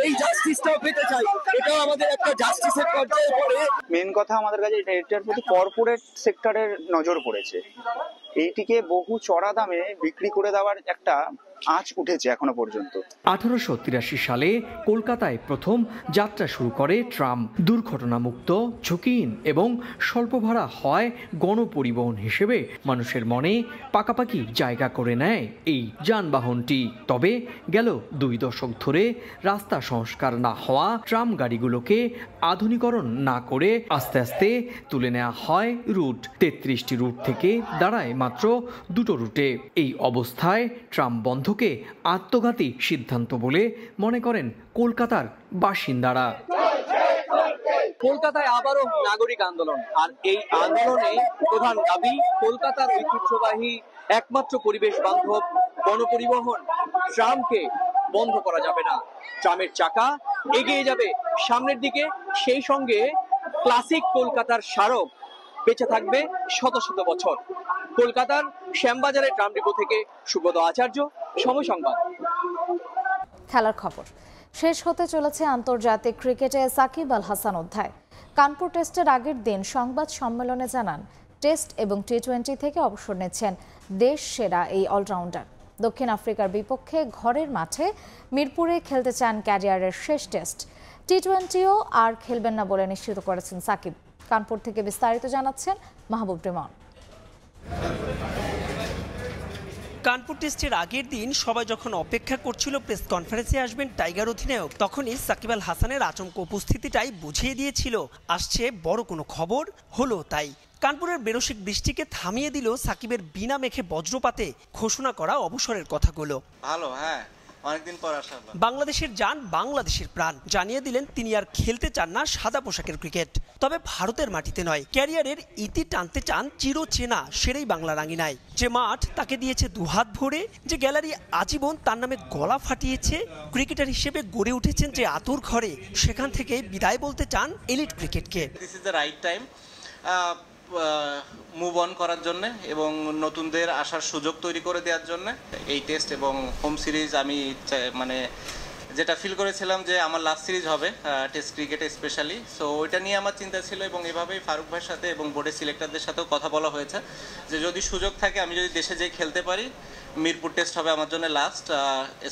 এই জাস্টিসটাও পেতে চাই। এটাও আমাদের একটা জাস্টিসের পর্যায়ে পড়ে। মেন কথা আমাদের কাছে এটার প্রতি কর্পোরেট সেক্টরের নজর পড়েছে। এইটিকে বহু চড়া দামে বিক্রি করে দেওয়ার একটা আঁচ উঠেছে এখনো পর্যন্ত। 1883 সালে কলকাতায় প্রথম যাত্রা শুরু করে ট্রাম। দুর্ঘটনামুক্ত, ঝুঁকিহীন এবং স্বল্প ভাড়া হয় গণপরিবহন হিসেবে মানুষের মনে পাকাপাকি জায়গা করে নেয় এই যানবাহনটি। তবে গেল 2 দশক ধরে রাস্তা সংস্কার না হওয়া ট্রাম গাড়িগুলোকে আধুনিকরণ না করে আস্তে আস্তে তুলে নেওয়া হয় রুট। 33টি রুট থেকে দাঁড়ায় মাত্র 2টো রুটে। এই অবস্থায় ট্রাম বন্ধকে আত্মঘাতী সিদ্ধান্ত বলে মনে করেন কলকাতার বাসিন্দারা। কলকাতায় আবারও নাগরিক আন্দোলন, আর এই আন্দোলনে প্রধান দাবি কলকাতার ঐতিহ্যবাহী একমাত্র পরিবেশ বান্ধব গণপরিবহন ট্রামকে বন্ধ করা যাবে না। ট্রামের চাকা এগিয়ে যাবে সামনের দিকে, সেই সঙ্গে ক্লাসিক কলকাতার স্মারক বেঁচে থাকবে শত শত বছর। কলকাতার শ্যামবাজারের ট্রাম ডিপো থেকে সুব্রত আচার্য, সময় সংবাদ। খেলার খবর শেষ হতে চলেছে আন্তর্জাতিক ক্রিকেটে সাকিব আল হাসান অধ্যায়। কানপুর টেস্টের আগের দিন সংবাদ সম্মেলনে জানান টেস্ট এবং টি-20 থেকে অবসর নিচ্ছেন দেশ সেরা এই অলরাউন্ডার। দক্ষিণ আফ্রিকার বিপক্ষে ঘরের মাঠে মিরপুরে খেলতে চান ক্যারিয়ারের শেষ টেস্ট। টি-20ও আর খেলবেন না বলে নিশ্চিত করেছেন সাকিব। কানপুর থেকে বিস্তারিত জানাচ্ছেন মাহবুব রিমন। কানপুর টেস্টের আগের দিন সবাই যখন অপেক্ষা করছিল প্রেস কনফারেন্সে আসবেন টাইগার অধিনায়ক, তখনই সাকিব আল হাসানের আচমকা উপস্থিতিটাই বুঝিয়ে দিয়েছিল আসছে বড় কোনো খবর। হলো তাই। কানপুরের বেরসিক বৃষ্টিকে থামিয়ে দিল সাকিবের বিনা মেঘে বজ্রপাতে ঘোষণা করা অবসরের কথাগুলো। ভালো, হ্যাঁ, অনেকদিন পর আসা। বাংলাদেশের জান, বাংলাদেশের প্রাণ জানিয়ে দিলেন তিনি আর খেলতে চান না সাদা পোশাকের ক্রিকেট। তবে ভারতের মাটিতে নয়, ক্যারিয়ারের ইতি টানতে চান চিরচেনা সেরেই বাংলা রাঙিনায়। যে মাঠ তাকে দিয়েছে দুহাত ভরে, যে গ্যালারি আজীবন তার নামে গলা ফাটিয়েছে, ক্রিকেটার হিসেবে গড়ে উঠেছেন যে আতুর ঘরে, সেখান থেকে বিদায় বলতে চান এলিট ক্রিকেটকে। This is the right time move on করার জন্য এবং নতুনদের আসার সুযোগ তৈরি করে দেওয়ার জন্য। এই টেস্ট এবং হোম সিরিজ আমি মানে যেটা ফিল করেছিলাম যে আমার লাস্ট সিরিজ হবে টেস্ট ক্রিকেটে স্পেশালি, সো ওইটা নিয়ে আমার চিন্তা ছিল এবং এভাবেই ফারুক ভাইয়ের সাথে এবং বোর্ডের সিলেক্টরদের সাথেও কথা বলা হয়েছে যে যদি সুযোগ থাকে আমি যদি দেশে যেয়ে খেলতে পারি, মিরপুর টেস্ট হবে আমার জন্য লাস্ট,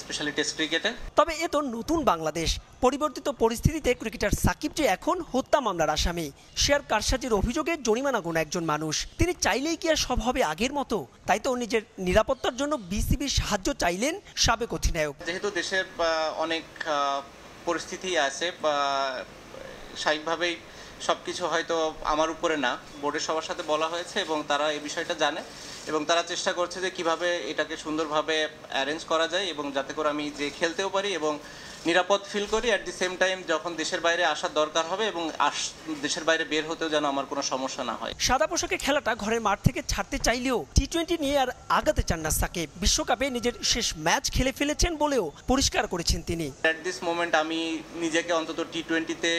স্পেশালি টেস্ট ক্রিকেটে। তবে এ তো নতুন বাংলাদেশ। পরিবর্তিত পরিস্থিতিতে ক্রিকেটার সাকিব যে এখন হত্যা মামলার আসামি, শেয়ার কারসাজির অভিযোগে জরিমানা গোনা একজন মানুষ। তিনি চাইলেই কি আর সব হবে আগের মতো? তাই তো নিজের নিরাপত্তার জন্য বিসিবির সাহায্য চাইলেন সাবেক অধিনায়ক। যেহেতু দেশের অনেক পরিস্থিতি আছে, স্বাভাবিকভাবেই সবকিছু হয়তো আমার উপরে না, বোর্ডের সবার সাথে বলা হয়েছে এবং তারা এই বিষয়টা জানে এবং তারা চেষ্টা করছে যে কিভাবে এটাকে সুন্দরভাবে অ্যারেঞ্জ করা যায় এবং যাতে করে আমি যে খেলতেও পারি এবং নিরাপদ ফিল করি। অ্যাট দি সেম টাইম যখন দেশের বাইরে আসার দরকার হবে এবং দেশের বাইরে বের হতেও যেন আমার কোনো সমস্যা না হয়। সাদা পোশাকে খেলাটা ঘরের মাঠ থেকে ছাড়তে চাইলেও টি-20 নিয়ে আর আগাতে চান না সাকিব। বিশ্বকাপে নিজের শেষ ম্যাচ খেলে ফেলেছেন বলেও পরিষ্কার করেছেন তিনি। অ্যাট দিস মোমেন্ট আমি নিজেকে অন্তত টি-20তে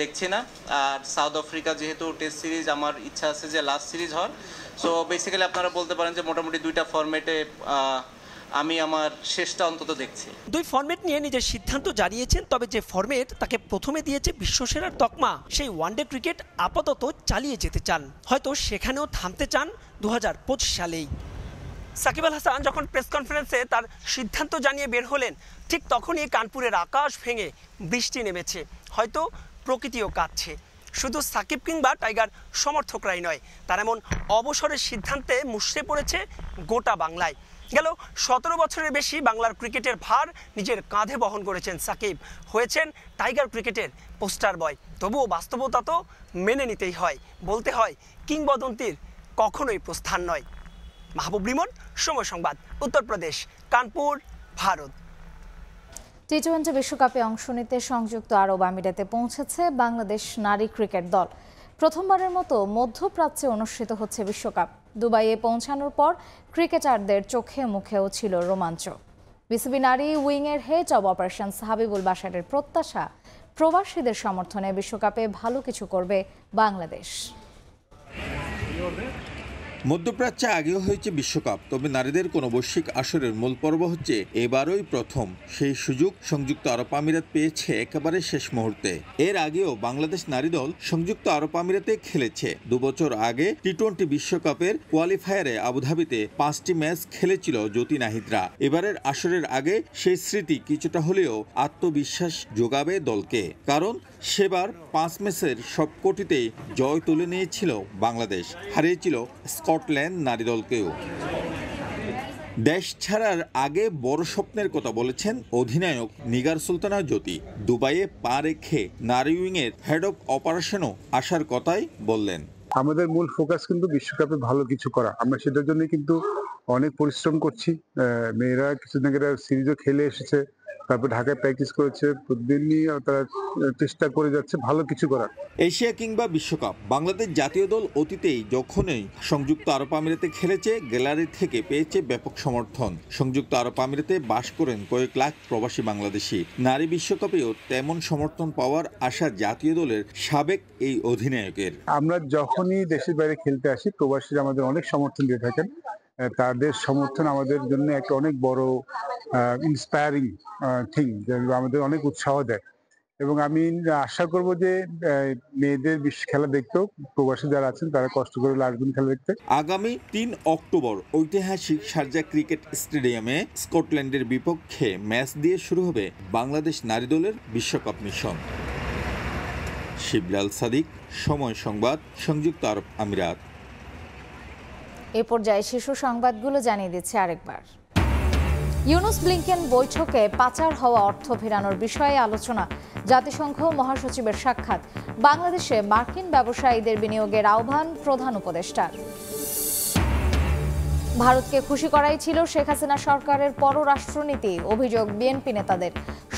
দেখছি না। আর সাউথ আফ্রিকা যেহেতু টেস্ট সিরিজ আমার ইচ্ছা আছে যে লাস্ট সিরিজ হওয়ার, সো বেসিক্যালি আপনারা বলতে পারেন যে মোটামুটি 2টা ফরম্যাটে আমি আমার শেষটা অন্তত দেখছি। 2 ফরম্যাট নিয়ে নিজের সিদ্ধান্ত জানিয়েছেন, তবে যে ফরম্যাট তাকে প্রথমে দিয়েছে বিশ্বসেরার তকমা, সেই ওয়ানডে ক্রিকেট আপাতত চালিয়ে যেতে চান, হয়তো সেখানেও থামতে চান 2025 সালেই। সাকিব আল হাসান যখন প্রেস কনফারেন্সে তার সিদ্ধান্ত জানিয়ে বের হলেন, ঠিক তখনই কানপুরের আকাশ ভেঙে বৃষ্টি নেমেছে, হয়তো প্রকৃতিও কাঁদছে। শুধু সাকিব কিংবা টাইগার সমর্থকরাই নয়, তার এমন অবসরের সিদ্ধান্তে মুষড়ে পড়েছে গোটা বাংলায়। গেল 17 বছরের বেশি বাংলার ক্রিকেটের ভার নিজের কাঁধে বহন করেছেন সাকিব, হয়েছেন টাইগার ক্রিকেটের পোস্টার বয়। তবুও বাস্তবতা তো মেনে নিতেই হয়, বলতে হয় কিংবদন্তির কখনোই প্রস্থান নয়। মাহবুব রিমন, সময় সংবাদ, উত্তরপ্রদেশ, কানপুর, ভারত। টি-20 বিশ্বকাপে অংশ নিতে সংযুক্ত আরব আমিরাতে পৌঁছেছে বাংলাদেশ নারী ক্রিকেট দল। প্রথমবারের মতো মধ্যপ্রাচ্যে অনুষ্ঠিত হচ্ছে বিশ্বকাপ। দুবাইয়ে পৌঁছানোর পর ক্রিকেটারদের চোখে মুখেও ছিল রোমাঞ্চ। বিসিবি নারী উইংয়ের হেড অব অপারেশনস হাবিবুল বাশারের প্রত্যাশা, প্রবাসীদের সমর্থনে বিশ্বকাপে ভালো কিছু করবে বাংলাদেশ। মধ্যপ্রাচ্যে আগেও হয়েছে বিশ্বকাপ, তবে নারীদের কোনো বৈশ্বিক আসরের মূল পর্ব হচ্ছে এবারই প্রথম। সেই সুযোগ সংযুক্ত আরব আমিরাত পেয়েছে একেবারে শেষ মুহূর্তে। এর আগেও বাংলাদেশ নারী দল সংযুক্ত আরব আমিরাতে খেলেছে। 2 বছর আগে টি-20 বিশ্বকাপের কোয়ালিফায়ারে আবুধাবিতে 5টি ম্যাচ খেলেছিল জ্যোতি নাহিদরা। এবারের আসরের আগে সেই স্মৃতি কিছুটা হলেও আত্মবিশ্বাস যোগাবে দলকে, কারণ সেবার 5 ম্যাচের সবকটিতেই জয় তুলে নিয়েছিল বাংলাদেশ, হারিয়েছিল স্কটল্যান্ড নারী দলকেও। দেশ ছাড়ার আগে বড় স্বপ্নের কথা বলেছেন অধিনায়ক নিগার সুলতানা জ্যোতি। দুবাইয়ে পা রেখে নারী উইংয়ের হেড অব অপারেশনও আসার কথাই বললেন। আমাদের মূল ফোকাস কিন্তু বিশ্বকাপে ভালো কিছু করা, আমরা সেটার জন্য কিন্তু অনেক পরিশ্রম করছি। মেয়েরা কিছুদিন আগে সিরিজও খেলে এসেছে, তারপর ঢাকায় প্র্যাকটিস করেছে, প্রতিদিনই তারা চেষ্টা করে যাচ্ছে ভালো কিছু করার। এশিয়া কিংবা বিশ্বকাপ, বাংলাদেশ জাতীয় দল অতীতেই যখনই সংযুক্ত আরব আমিরাতে খেলেছে, গ্যালারি থেকে পেয়েছে ব্যাপক সমর্থন। সংযুক্ত আরব আমিরাতে বাস করেন কয়েক লাখ প্রবাসী বাংলাদেশি। নারী বিশ্বকাপেও তেমন সমর্থন পাওয়ার আশা জাতীয় দলের সাবেক এই অধিনায়কের। আমরা যখনই দেশের বাইরে খেলতে আসি, প্রবাসীরা আমাদের অনেক সমর্থন দিয়ে থাকেন। তাদের সমর্থন আমাদের জন্য একটা অনেক বড় ইন্সপায়ারিং থিং, আমাদের অনেক উৎসাহ দেয়। এবং আমি আশা করব যে মেয়েদের খেলা দেখতেও প্রবাসী যারা আছেন তারা কষ্ট করে আসবেন খেলা দেখতে। আগামী 3 অক্টোবর ঐতিহাসিক শারজা ক্রিকেট স্টেডিয়ামে স্কটল্যান্ডের বিপক্ষে ম্যাচ দিয়ে শুরু হবে বাংলাদেশ নারী দলের বিশ্বকাপ মিশন। শিবলাল সাদিক, সময় সংবাদ, সংযুক্ত আরব আমিরাত। এ পর্যায়ে শিশু সংবাদগুলো জানিয়ে দিচ্ছে আরেকবার। ইউনুস ব্লিংকেন বৈঠকে পাচার হওয়া অর্থ ফেরানোর বিষয়ে আলোচনা, জাতিসংঘ মহাসচিবের সাক্ষাৎ, বাংলাদেশে মার্কিন ব্যবসায়ীদের বিনিয়োগের আহ্বান প্রধান উপদেষ্টার। ভারতকে খুশি করাই ছিল শেখ হাসিনা সরকারের পররাষ্ট্রনীতি, অভিযোগ বিএনপি নেতাদের।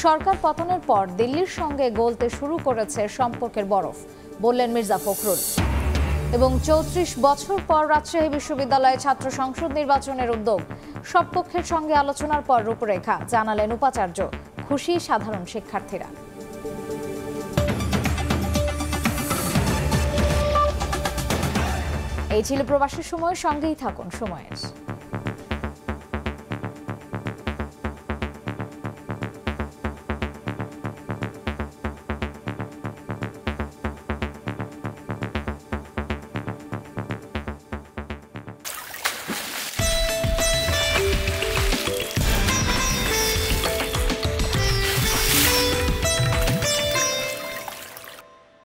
সরকার পতনের পর দিল্লির সঙ্গে গলতে শুরু করেছে সম্পর্কের বরফ, বললেন মির্জা ফখরুল। এবং 34 বছর পর রাজশাহী বিশ্ববিদ্যালয়ে ছাত্র সংসদ নির্বাচনের উদ্যোগ, সব পক্ষের সঙ্গে আলোচনার পর রূপরেখা, জানালেন উপাচার্য। খুশি সাধারণ শিক্ষার্থীরা। এই ছিল প্রবাসী সময়, সঙ্গেই থাকুন সময়ের।